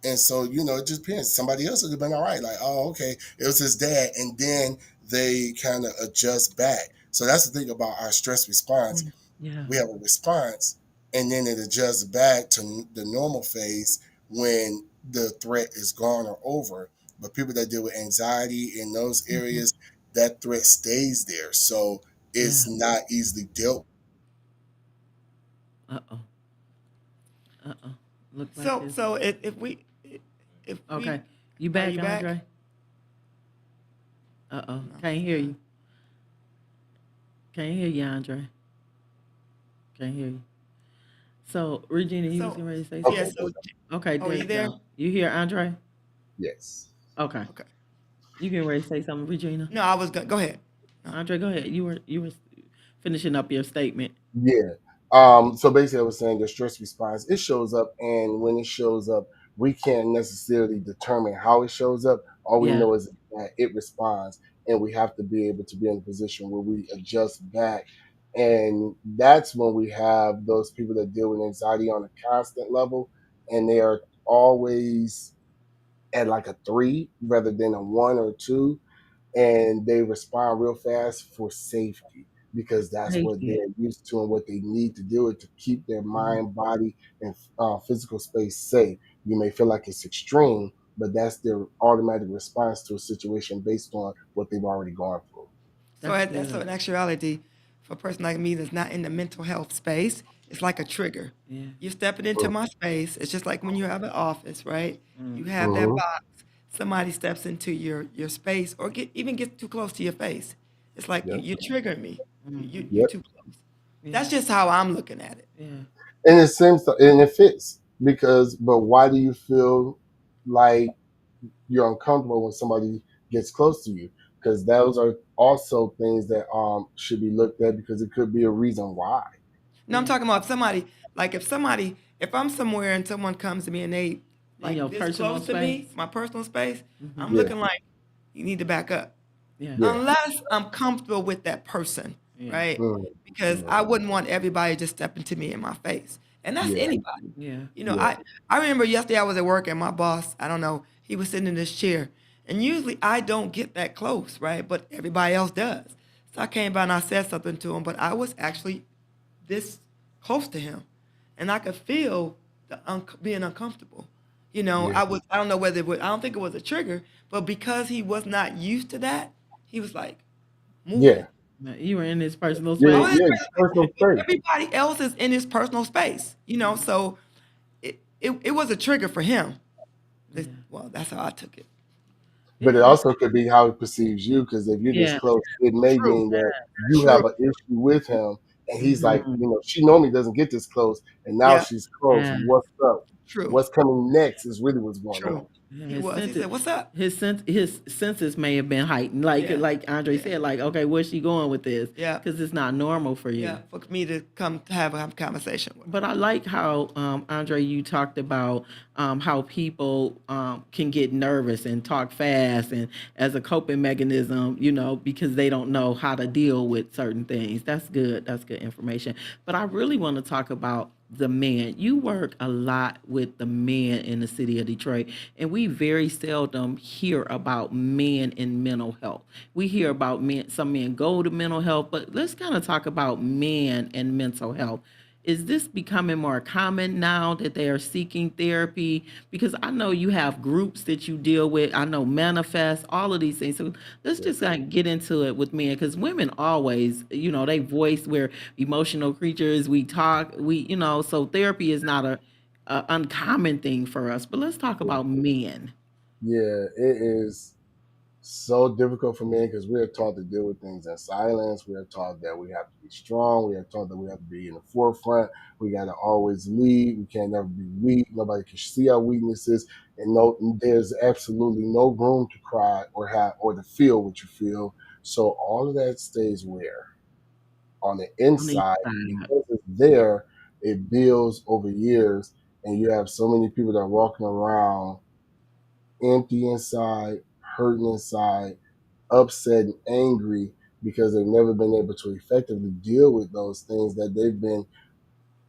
And so, it just depends. Somebody else would have been all right. Like, oh, okay, it was his dad. And then they kind of adjust back. So that's the thing about our stress response. Yeah. We have a response, and then it adjusts back to the normal phase when the threat is gone or over. But people that deal with anxiety in those Mhm. areas, that threat stays there. So Yeah. it's not easily dealt. Uh oh. Uh oh. Look like So it's so if we okay. You are back, you back? Andre? Uh oh. No. Can't hear you. Can't hear you, Andre. Can't hear you. So, Regina, you was So getting ready to say yeah. Okay. something? So Okay, oh, are there you you there? go. You hear Andre? Yes. Okay. Okay. You getting ready to say something, Regina? No, I was going. Go ahead. No. Andre, go ahead. You were finishing up your statement. Yeah. So basically, I was saying the stress response, it shows up, and when it shows up, we can't necessarily determine how it shows up. All we Yeah. know is that it responds, and we have to be able to be in a position where we adjust back. And that's when we have those people that deal with anxiety on a constant level, and they are always at like a 3 rather than a 1 or 2, and they respond real fast for safety because that's what Safety. they're used to and what they need to do it to keep their Mhm. mind, body, and physical space safe. You may feel like it's extreme, but that's their automatic response to a situation based on what they've already gone through. So, That's so good. in actuality, for a person like me that's not in the mental health space, it's like a trigger. Yeah. You're stepping into my space. It's just like when you have an office, right? You Mm. have that Hmm. box. Somebody steps into your space or even gets too close to your face. It's like Yep. you trigger me. You Yep. too close. Yeah. That's just how I'm looking at it. Yeah. And it seems and it fits because, but why do you feel like you're uncomfortable when somebody gets close to you? Because those are also things that should be looked at because it could be a reason why. No, I'm Yeah. talking about somebody, like if I'm somewhere and someone comes to me and they In your like this personal close to space. me, my personal space, I'm Hmm. Yeah, looking like you need to back up. Yeah. yeah. Unless I'm comfortable with that person, Yeah. right? Mm, Because mm, I wouldn't want everybody just stepping to me in my face. And that's yeah, anybody. Yeah. You know, yeah, I remember yesterday I was at work and my boss, I don't know, he was sitting in this chair. And usually I don't get that close, right? But everybody else does. So I came by and I said something to him, but I was actually this close to him, and I could feel being uncomfortable. You know, yeah, I don't know whether I don't think it was a trigger, but because he was not used to that, he was like moving. yeah, You were in his personal yeah, I space. was in yeah. his personal Personal space, but space. everybody else is in his personal space. You know, so it was a trigger for him. Yeah. Well, that's how I took it. But it Yeah. also could be how he perceives you, because if you're this Yeah. close, it may True, mean that you true. have an issue with him, and he's like, Hmm. she normally doesn't get this close, and now Yeah, she's close. Yeah. What's up? true, What's coming next is really what's going true. on. Yeah, He his was. He senses, said, "What's up?" his senses may have been heightened, Yeah, like Andre yeah, said, like, okay, where's she going with this? yeah, Because it's not normal for you. yeah. For me to come to have a conversation with him. But I like how Andre, you talked about how people can get nervous and talk fast, and as a coping mechanism, because they don't know how to deal with certain things. That's good. That's good information. But I really want to talk about the men. You work a lot with the men in the city of Detroit, and we very seldom hear about men in mental health. We hear about men, some men go to mental health, but let's kind of talk about men and mental health. Is this becoming more common now that they are seeking therapy? Because I know you have groups that you deal with. I know Manifest, all of these things. So let's just like get into it with men, because women always, they voice, we're emotional creatures. We talk, so therapy is not a uncommon thing for us. But let's talk about men. Yeah, it is so difficult for men because we are taught to deal with things in silence. We are taught that we have to be strong. We are taught that we have to be in the forefront. We got to always lead. We can't never be weak. Nobody can see our weaknesses, and no, there's absolutely no room to cry or have or to feel what you feel. So all of that stays where on the On the inside, inside. because it's there. It builds over years, and you have so many people that are walking around empty inside, hurting inside, upset and angry because they've never been able to effectively deal with those things that they've been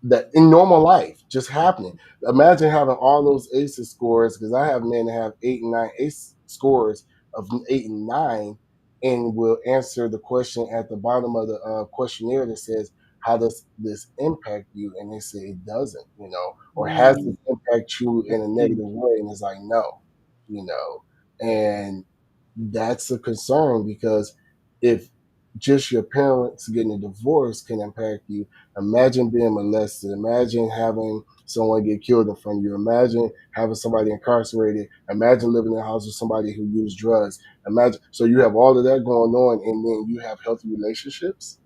that in normal life just happening. Imagine having all those ACEs scores, because I have men that have 8 and 9 ACE scores of 8 and 9, and will answer the question at the bottom of the questionnaire that says, "How does this impact you?" And they say it doesn't, or has Mm, this impact you in a negative way? And it's like no, and that's a concern because if just your parents getting a divorce can impact you, imagine being molested. Imagine having someone get killed in front of you. Imagine having somebody incarcerated. Imagine living in a house with somebody who used drugs. Imagine, so you have all of that going on, and then you have healthy relationships.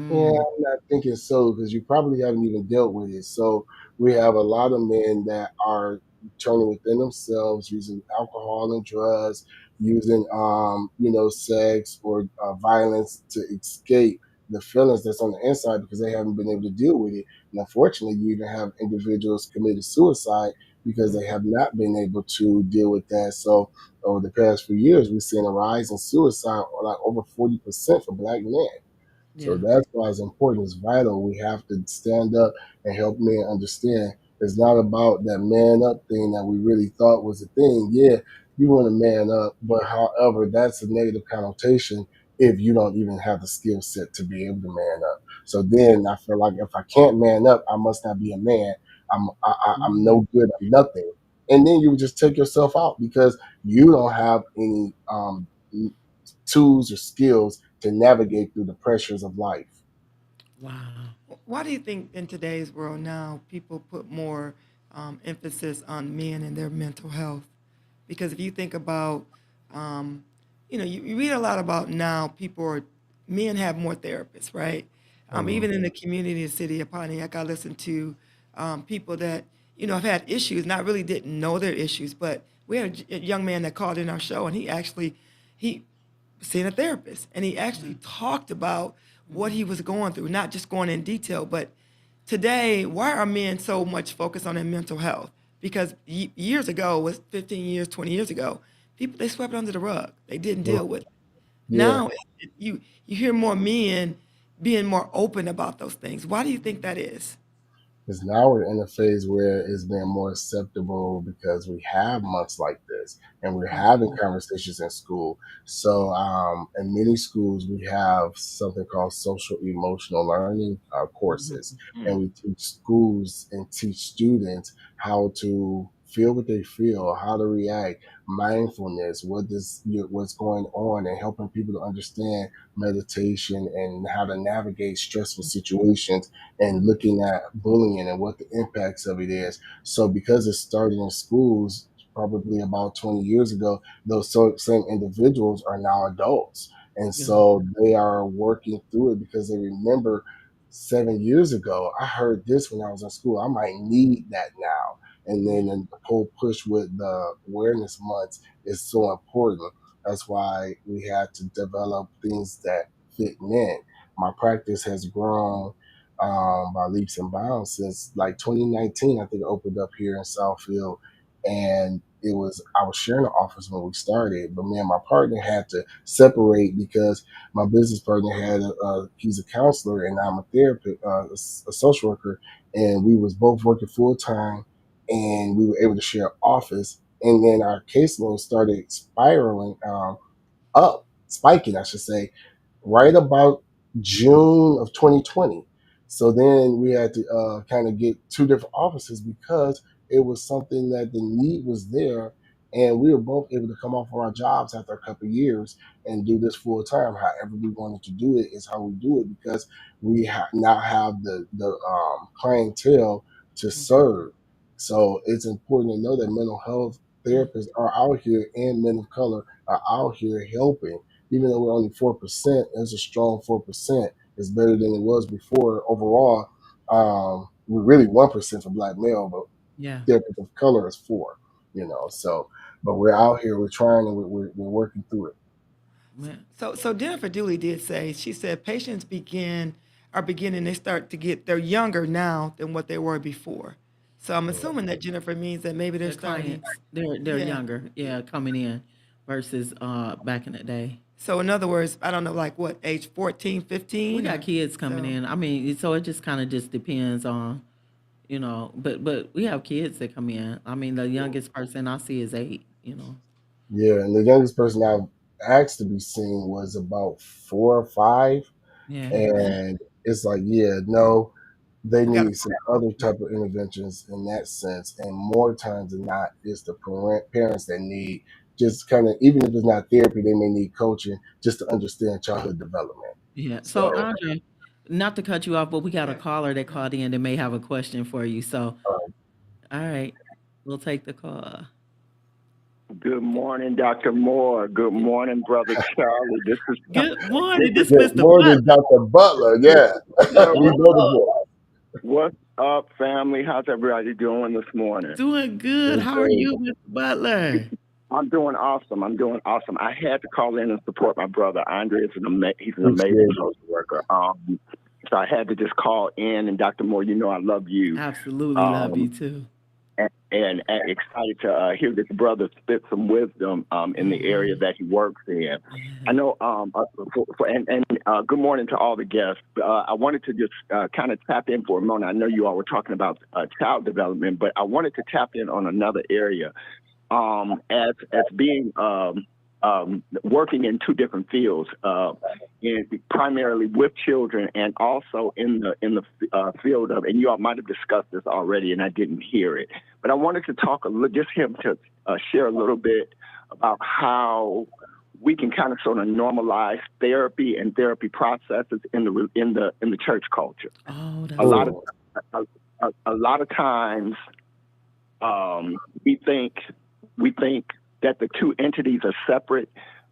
Yeah, mm, I'm not thinking so because you probably haven't even dealt with it. So we have a lot of men that are turning within themselves, using alcohol and drugs, using sex or violence to escape the feelings that's on the inside because they haven't been able to deal with it. And unfortunately, you even have individuals committed suicide because they have not been able to deal with that. So over the past few years, we've seen a rise in suicide, like over 40% for Black men. So Yeah. that's why it's important. It's vital. We have to stand up and help men understand. It's not about that man up thing that we really thought was a thing. Yeah, you want to man up, but however, that's a negative connotation if you don't even have the skill set to be able to man up. So then I feel like if I can't man up, I must not be a man. I'm Mhm. no good. I'm nothing. And then you would just take yourself out because you don't have any tools or skills to navigate through the pressures of life. Wow. Why do you think in today's world now people put more emphasis on men and their mental health? Because if you think about, um, you read a lot about now men have more therapists, right? Mhm. Even in the community in the city of Pontiac, I listen to people that, have had issues, not really didn't know their issues, but we had a young man that called in our show and he seeing a therapist and he actually talked about what he was going through, not just going in detail, but today, why are men so much focused on their mental health? Because years ago, was 15 years, 20 years ago, people they swept it under the rug. They didn't Mhm. deal with it. Yeah. Now you hear more men being more open about those things. Why do you think that is? Because now we're in a phase where it's been more acceptable because we have months like this and we're having conversations in school. So, in many schools, we have something called social emotional learning courses, and we teach schools and teach students how to feel what they feel, how to react, mindfulness, what's going on, and helping people to understand meditation and how to navigate stressful situations and looking at bullying and what the impacts of it is. So because it started in schools probably about 20 years ago, those same individuals are now adults. And Yeah. so they are working through it because they remember 7 years ago, I heard this when I was in school. I might need that now. And then the whole push with the awareness months is so important. That's why we had to develop things that fit men. My practice has grown by leaps and bounds since like 2019. I think it opened up here in Southfield, and I was sharing the office when we started, but me and my partner had to separate because my business partner he's a counselor and I'm a therapist, a social worker, and we was both working full time, and we were able to share office, and then our caseload started spiking, I should say, right about June of 2020. So then we had to kind of get two different offices because it was something that the need was there. And we were both able to come off of our jobs after a couple of years and do this full time. However, we wanted to do it is how we do it because we now have the clientele to serve. So it's important to know that mental health therapists are out here and men of color are out here helping even though we're only 4%, it's a strong 4%. It's better than it was before. Overall, we're really 1% for Black male, but Yeah. therapists of color is 4. So but we're out here, we're trying, and we're working through it. Man. So Jennifer Dooley did say, she said patients are beginning, they're younger now than what they were before. So I'm assuming that Jennifer means that maybe they're The starting, clients, they're yeah. younger, yeah, coming in versus back in the day. So in other words, I don't know, like what, age 14, We 15 got or kids coming so? in. I mean, so it just kind of just depends on, but we have kids that come in. I mean, the youngest person I see is 8. Yeah, and the youngest person I've asked to be seen was about 4 or 5, Yeah. and it's like, yeah, no, they We got to need some other type of interventions in that sense. And more times than not, it's the parents that need just kind of, even if it's not therapy, they may need coaching just to understand childhood development. Yeah. So So, Andre, not to cut you off, but we got a yeah. caller that called in that may have a question for you. So, all right, we'll take the call. Good morning, Dr. Moore. Good morning, Brother Charlie. Good This morning. is This good Mr. morning, Butler. Dr. Butler. Yeah, yeah. we know the voice. What's up, family? How's everybody doing this morning? Doing good. How are you, Mr. Butler? I'm doing awesome. I had to call in and support my brother. Andre is he's an amazing Appreciate it. social worker. America. So I had to just call in, and Dr. Moore, you know I love you. Absolutely love you too. And excited to hear this brother spit some wisdom in the area that he works in. I know, good morning to all the guests. I wanted to just kind of tap in for a moment. I know you all were talking about child development, but I wanted to tap in on another area as being working in two different fields, primarily with children, and also in the field of. And you all might have discussed this already, and I didn't hear it. But I wanted to talk just him to share a little bit about how we can kind of sort of normalize therapy and therapy processes in the church culture. Oh, that's A lot of times, we think that the two entities are separate,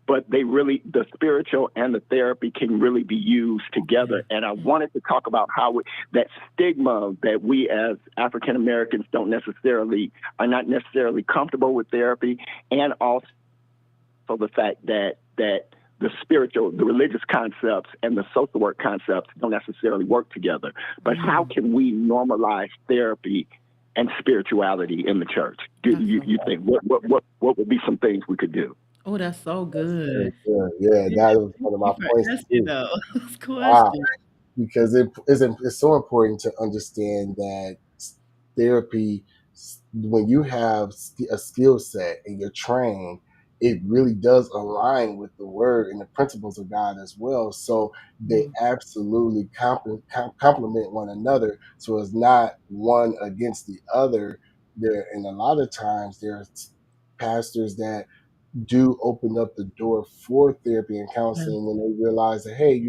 but the spiritual and the therapy can really be used together. And I wanted to talk about how that stigma that we as African Americans are not necessarily comfortable with therapy, and also the fact that the spiritual, the religious concepts and the social work concepts don't necessarily work together. But how can we normalize therapy and spirituality in the church? You think what would be some things we could do? Oh, that's so good. Yeah, that was one of my points too. Question. Because it's so important to understand that therapy, when you have a skill set and you're trained, it really does align with the word and the principles of God as well. So they absolutely complement one another. So it's not one against the other. And a lot of times there's pastors that do open up the door for therapy and counseling when they realize that, hey,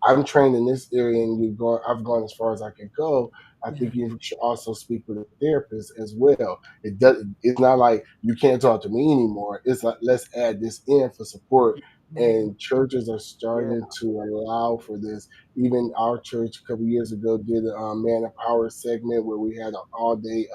I'm trained in this area and I've gone as far as I can go. I think you should also speak with a therapist as well. It's not like you can't talk to me anymore. It's like, let's add this in for support. And churches are starting to allow for this. Even our church a couple years ago did a Man of Power segment where we had an all-day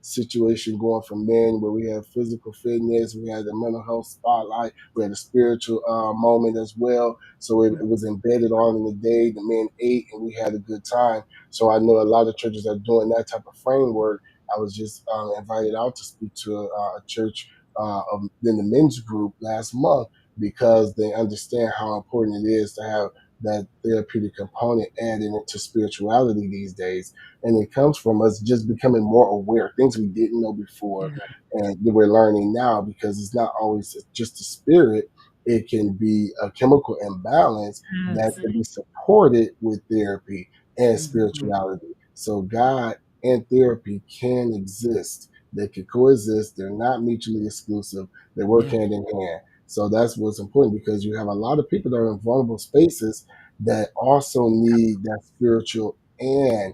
situation going for men, where we had physical fitness, we had the mental health spotlight, we had a spiritual moment as well. So it was embedded all in the day. The men ate and we had a good time. So I know a lot of churches are doing that type of framework. I was just invited out to speak to a church in the men's group last month, because they understand how important it is to have that therapeutic component added into spirituality these days. And it comes from us just becoming more aware, things we didn't know before and that we're learning now, because it's not always just the spirit. It can be a chemical imbalance that can be supported with therapy and spirituality. So God and therapy can exist. They can coexist. They're not mutually exclusive. They work hand in hand. So that's what's important, because you have a lot of people that are in vulnerable spaces that also need that spiritual and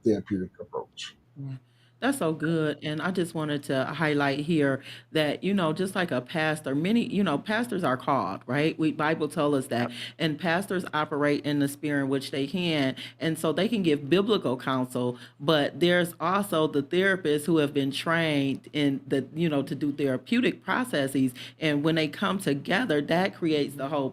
therapeutic approach. That's so good. And I just wanted to highlight here that, just like a pastor, many, pastors are called, right? Bible tell us that. And pastors operate in the spirit in which they can. And so they can give biblical counsel, but there's also the therapists who have been trained in to do therapeutic processes. And when they come together, that creates the whole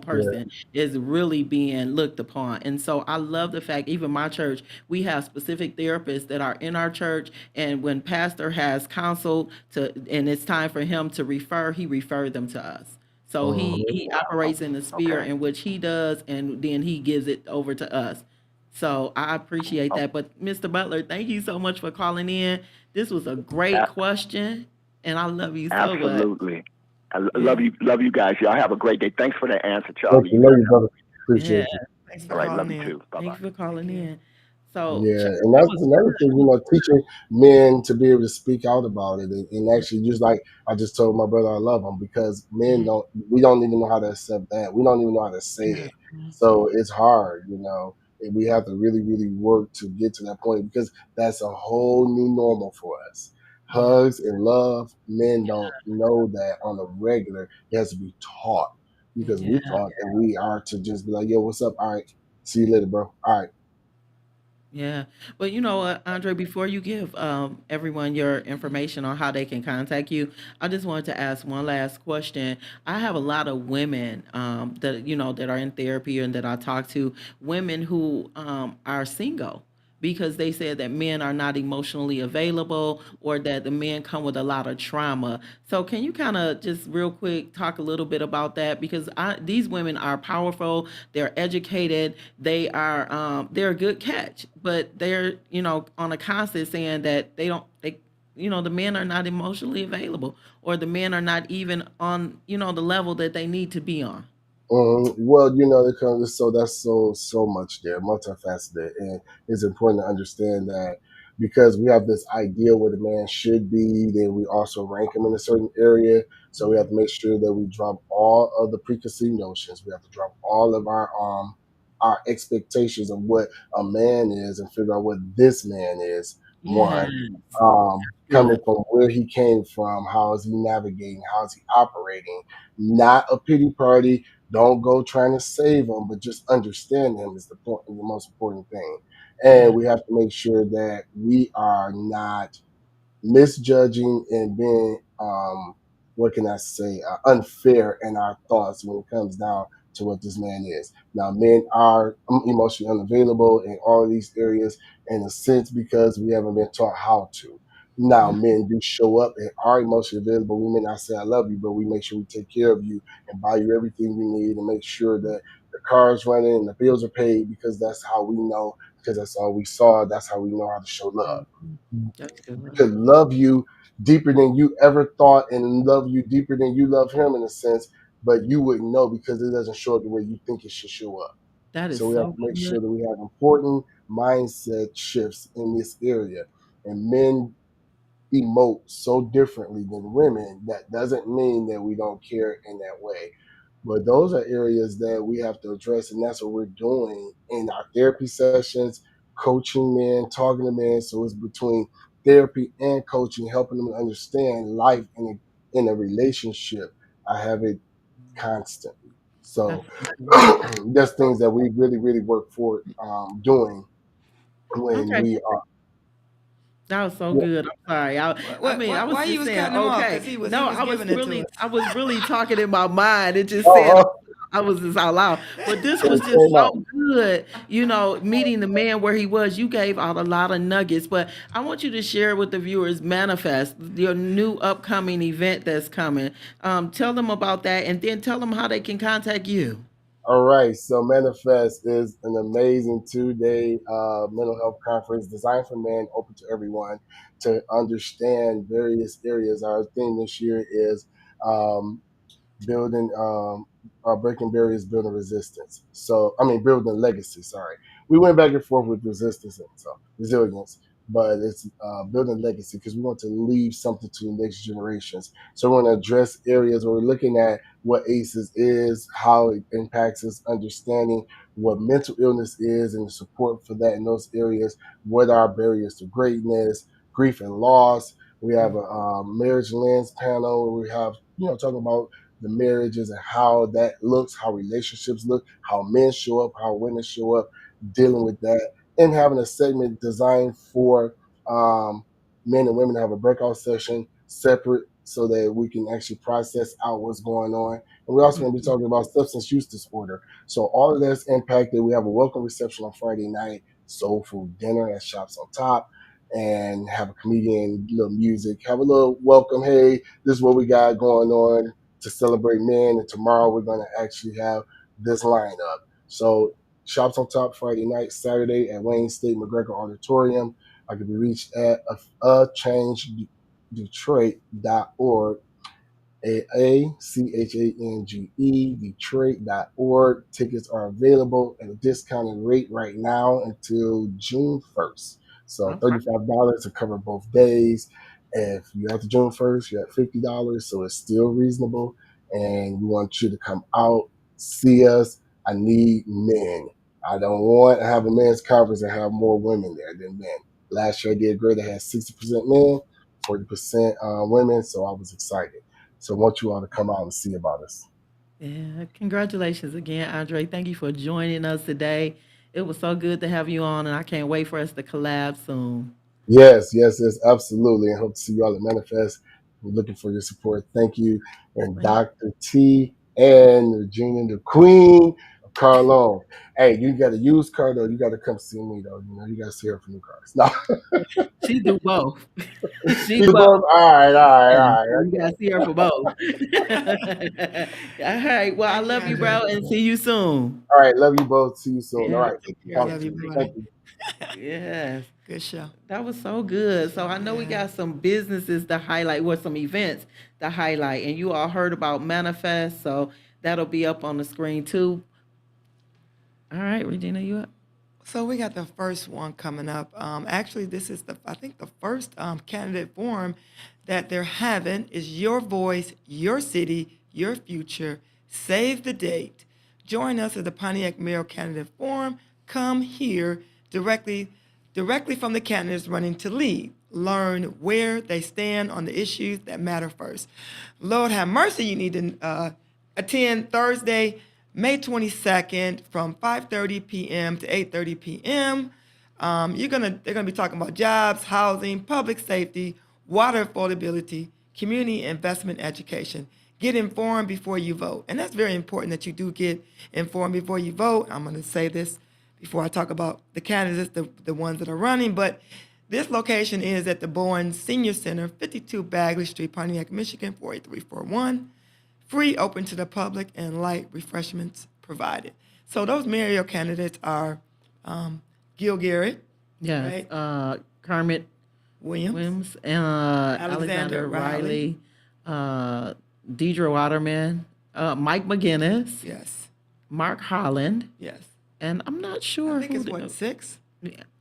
person is really being looked upon. And so I love the fact, even my church, we have specific therapists that are in our church, and when pastor has counsel and it's time for him to refer, he referred them to us. So he operates in the sphere in which he does, and then he gives it over to us. So I appreciate that. But Mr. Butler, thank you so much for calling in. This was a great question, and I love you so much. Absolutely. I love you guys. Y'all have a great day. Thanks for the answer, Charlie. Love you, brother. Appreciate you. Thanks All for right, calling love in. you too. Bye-bye. Thank you for calling in. So Yeah, and that's another thing, teaching men to be able to speak out about it, and actually, just like I just told my brother, I love him, because we don't even know how to accept that. We don't even know how to say it. So it's hard, and we have to really, really work to get to that point, because that's a whole new normal for us. Hugs and love, men don't know that on a regular. It has to be taught, because we thought that we are to just be like, yo, what's up? All right, see you later, bro. All right. Yeah. But you know what, Andre, before you give everyone your information on how they can contact you, I just wanted to ask one last question. I have a lot of women that, that are in therapy and that I talk to, women who are single because they said that men are not emotionally available or that the men come with a lot of trauma. So can you kind of just real quick talk a little bit about that? Because these women are powerful, they're educated, they're a good catch, but they're on a constant saying that the men are not emotionally available or the men are not even on the level that they need to be on. Well, it comes so that's so much there, multifaceted, and it's important to understand that because we have this idea where the man should be, then we also rank him in a certain area. So we have to make sure that we drop all of the preconceived notions. We have to drop all of our expectations of what a man is and figure out what this man is. Yes, One, coming good. from where he came from, how is he navigating, how is he operating? Not a pity party, don't go trying to save them, but just understand them is the most important thing. Yeah. And we have to make sure that we are not misjudging and being what can I say unfair in our thoughts when it comes down to what this man is. Now, men are emotionally unavailable in all of these areas in a sense because we haven't been taught how to. Now, Mhm. men do show up and are emotionally available. We may not say I love you, but we make sure we take care of you and buy you everything you need and make sure that the car's running and the bills are paid because that's how we know, because that's all we saw. That's how we know how to show love. Mhm. That's good. Could love you deeper than you ever thought and love you deeper than you love him in a sense, but you wouldn't know because it doesn't show up the way you think it should show up. That is So we have so to make good. sure that we have important mindset shifts in this area. And men emote so differently than women, that doesn't mean that we don't care in that way. But those are areas that we have to address, and that's what we're doing in our therapy sessions, coaching men, talking to men. So it's between therapy and coaching, helping them understand life in a relationship. I have it constantly. That's So so good. there's things that we really, really work for doing when Okay. we are. That was so good. I'm sorry. I mean, I was Why you just was saying, cutting him off? okay. Because he No, was giving it to us. I was really talking in my mind. It just said Uh-uh. I was just out loud. But this was It just came out. so good. Meeting the man where he was. You gave out a lot of nuggets. But I want you to share with the viewers Manifest, your new upcoming event that's coming. Tell them about that and then tell them how they can contact you. All right, so Manifest is an amazing 2 day mental health conference designed for men, open to everyone to understand various areas. Our theme this year is um, building breaking barriers, building resistance. So I mean building legacy. Sorry, we went back and forth with resistance and so resilience, but it's building legacy because we want to leave something to the next generations. So we want to address areas where we're looking at what ACEs is, how it impacts us, understanding what mental illness is and the support for that in those areas. What are barriers to greatness, grief and loss. We have a marriage lens panel where we have talking about the marriages and how that looks, how relationships look, how men show up, how women show up, dealing with that, and having a segment designed for um, men and women to have a breakout session separate so that we can actually process out what's going on. And we're also going to be talking about substance use disorder. So all of that's impacted. We have a welcome reception on Friday night, soul food dinner at Shops on Top, and have a comedian, little music, have a little welcome. Hey, this is what we got going on to celebrate men. And tomorrow we're going to actually have this lineup. So Shops on Top Friday night, Saturday at Wayne State McGregor Auditorium. I can be reached at achangedetroit.org. AACHANGE, Detroit.org. Tickets are available at a discounted rate right now until June 1st. So Okay. $35 to cover both days. If you're after June 1st, you're at $50, so it's still reasonable. And we want you to come out, see us. I need men. I don't want to have a men's conference and have more women there than men. Last year I did great. I had 60% men, 40% women, so I was excited. So I want you all to come out and see about us. Yeah, congratulations again, Andre. Thank you for joining us today. It was so good to have you on, and I can't wait for us to collab soon. Yes, yes, yes, absolutely. I hope to see you all at Manifest. We're looking for your support. Thank you. And Dr. T and Regina, the queen of car loan. Hey, you got a used car though. You got to come see me though. You know, you got to see her for new cars. No, She do both. She you both. both. All right, all right, Yeah, all right. you gotta see her for both. All right. Well, I Thank you, love you, Andre. bro, and see you soon. All right, love you both. See you soon. All Yeah. right, Take care. talk Love to you. you. Bye-bye. Thank you. Yes. Good show. That was so good. So I know we Yeah. got some businesses to highlight, or some events to highlight, and you all heard about Manifest, so that'll be up on the screen too. All right, Regina, you up? So we got the first one coming up. Actually, this is I think the first candidate forum that they're having is Your Voice, Your City, Your Future. Save the date. Join us at the Pontiac Mayor Candidate Forum. Come here directly from the candidates running to lead. Learn where they stand on the issues that matter first. Lord have mercy, you need to attend Thursday, May 22nd from 5:30 p.m. to 8:30 p.m. They're gonna be talking about jobs, housing, public safety, water affordability, community investment education. Get informed before you vote. And that's very important that you do get informed before you vote. I'm gonna say this before I talk about the candidates, the ones that are running, but this location is at the Bowen Senior Center, 52 Bagley Street, Pontiac, Michigan, 48341. Free, open to the public, and light refreshments provided. So those mayoral candidates are Gil Garrett, Yes. right? Kermit Williams, Williams, Alexander Alexander Riley, Deidre Waterman, Mike McGinnis, yes, Mark Holland, yes. and I'm not sure I think who it's the- what, 6?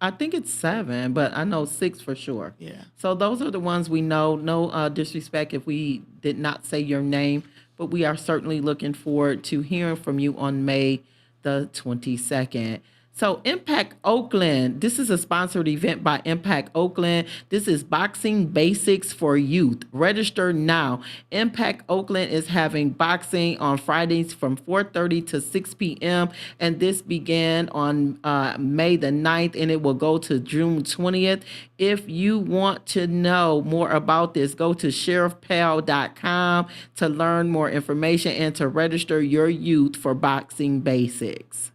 I think it's 7, but I know 6 for sure. Yeah. So those are the ones we know. No disrespect if we did not say your name, but we are certainly looking forward to hearing from you on May the 22nd. So Impact Oakland, this is a sponsored event by Impact Oakland. This is Boxing Basics for Youth. Register now. Impact Oakland is having boxing on Fridays from 4:30 to 6 p.m. And this began on May the 9th, and it will go to June 20th. If you want to know more about this, go to sheriffpal.com to learn more information and to register your youth for Boxing Basics.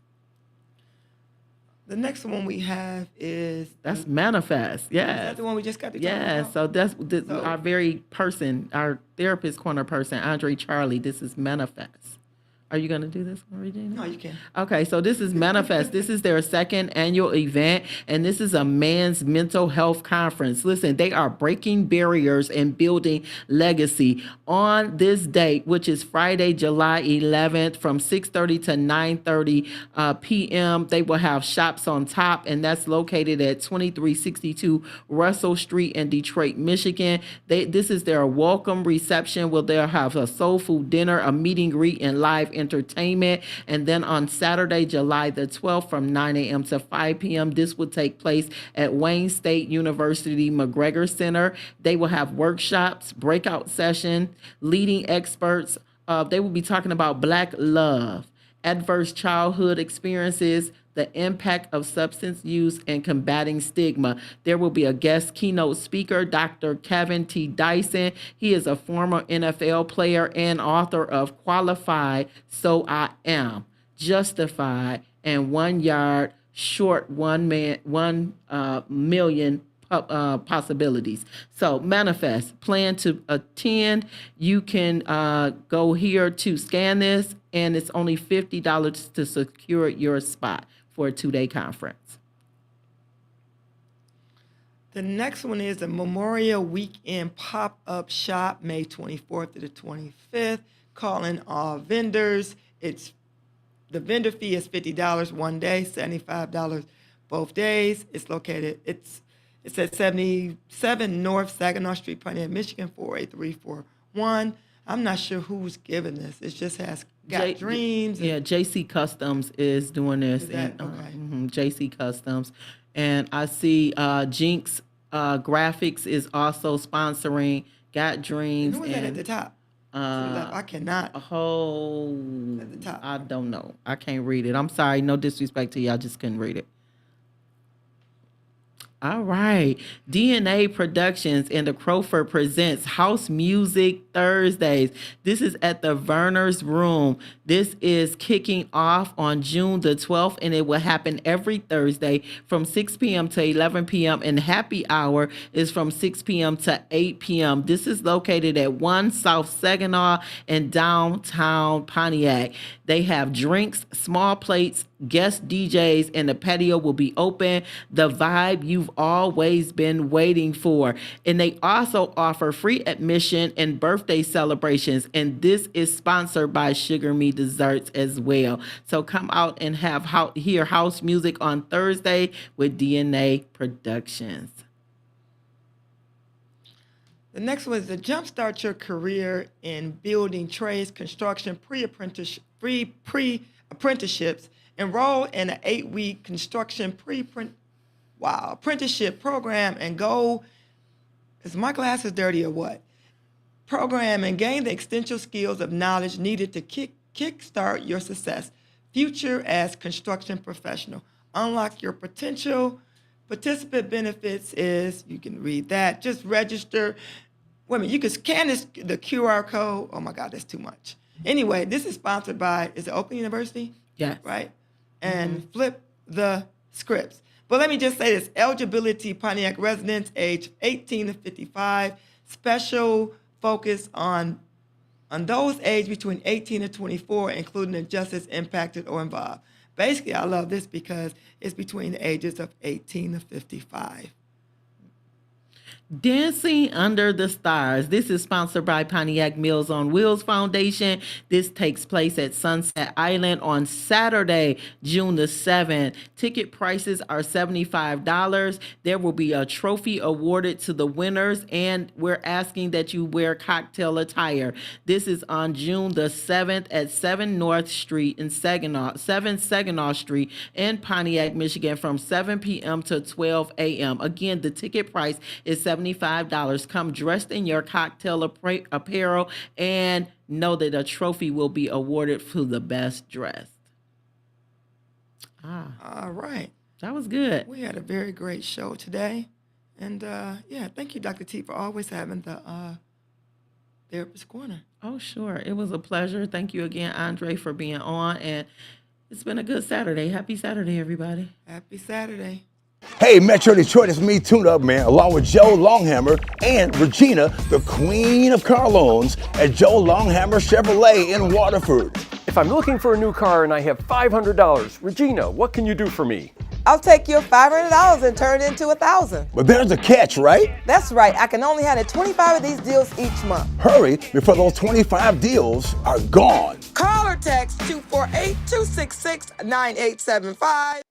The next one we have is That's Manifest. is Yes. that the one we just got to talk Yes. about? So that's So- our very person, our therapist corner person, Andre Charlie. This is Manifest. Are you going to do this one, Regina? No, you can. Okay, so this is Manifest. This is their second annual event, and this is a man's mental health conference. Listen, they are breaking barriers and building legacy. On this date, which is Friday, July 11th, from 6:30 to 9:30 p.m., they will have Shops on Top, and that's located at 2362 Russell Street in Detroit, Michigan. This is their welcome reception where they'll have a soul food dinner, a meet and greet, and live entertainment. And then on Saturday, July the 12th from 9 a.m. to 5 p.m., this will take place at Wayne State University McGregor Center. They will have workshops, breakout session, leading experts. They will be talking about Black love, adverse childhood experiences, the impact of substance use, and combating stigma. There will be a guest keynote speaker, Dr. Kevin T. Dyson. He is a former NFL player and author of Qualified, So I Am, Justified, and 1 Yard Short 1 Million possibilities. So Manifest, plan to attend. You can go here to scan this, and it's only $50 to secure your spot for a 2-day conference. The next one is the Memorial Weekend Pop-Up Shop, May 24th to the 25th. Calling all vendors. The vendor fee is $50 one day, $75 both days. It's at 77 North Saginaw Street, Pontiac, Michigan, 48341. I'm not sure who's giving this. It just has Got Dreams. Yeah, JC Customs is doing this. Is that- and, okay. JC Customs. And I see Jinx Graphics is also sponsoring Got Dreams. Who is that at the top? I cannot. A whole. At the top. I don't know. I can't read it. I'm sorry. No disrespect to you. I just couldn't read it. All right. DNA Productions and the Crowford presents House Music Thursdays. This is at the Verner's Room. This is kicking off on June the 12th, and it will happen every Thursday from 6 p.m. to 11 p.m. And happy hour is from 6 p.m. to 8 p.m. This is located at 1 South Saginaw in downtown Pontiac. They have drinks, small plates, guest DJs, and the patio will be open. The vibe you've always been waiting for. And they also offer free admission and birthday celebrations. And this is sponsored by Sugar Me Desserts as well. So come out and hear house music on Thursday with DNA Productions. The next one is to jumpstart your career in building trades, construction, pre-apprenticeships. Enroll in an 8-week construction apprenticeship program and go. Is my glasses dirty or what? Program and gain the extensive skills of knowledge needed to kickstart your success. Future as construction professional. Unlock your potential. Participant benefits is, you can read that. Just register. Wait a minute, you can scan the QR code. Oh my God, that's too much. Anyway, this is sponsored by, is it Oakland University? Yes. Right? And flip the scripts. But let me just say this, eligibility, Pontiac residents age 18 to 55, special focus on those aged between 18 and 24, including the justice impacted or involved. Basically, I love this because it's between the ages of 18 to 55. Dancing Under the Stars. This is sponsored by Pontiac Meals on Wheels Foundation. This takes place at Sunset Island on Saturday, June the 7th. Ticket prices are $75. There will be a trophy awarded to the winners, and we're asking that you wear cocktail attire. This is on June the 7th at 7 North Street in Saginaw Street in Pontiac, Michigan from 7 p.m. to 12 a.m. Again, the ticket price is $75. Come dressed in your cocktail apparel and know that a trophy will be awarded to the best dressed. All right. That was good. We had a very great show today. And thank you, Dr. T, for always having the Therapist Corner. Oh, sure. It was a pleasure. Thank you again, Andre, for being on. And it's been a good Saturday. Happy Saturday, everybody. Happy Saturday. Hey, Metro Detroit, it's me, Tune Up Man, along with Joe Longhammer and Regina, the queen of car loans at Joe Longhammer Chevrolet in Waterford. If I'm looking for a new car and I have $500, Regina, what can you do for me? I'll take your $500 and turn it into $1,000. But there's a catch, right? That's right. I can only handle 25 of these deals each month. Hurry before those 25 deals are gone. Call or text 248-266-9875.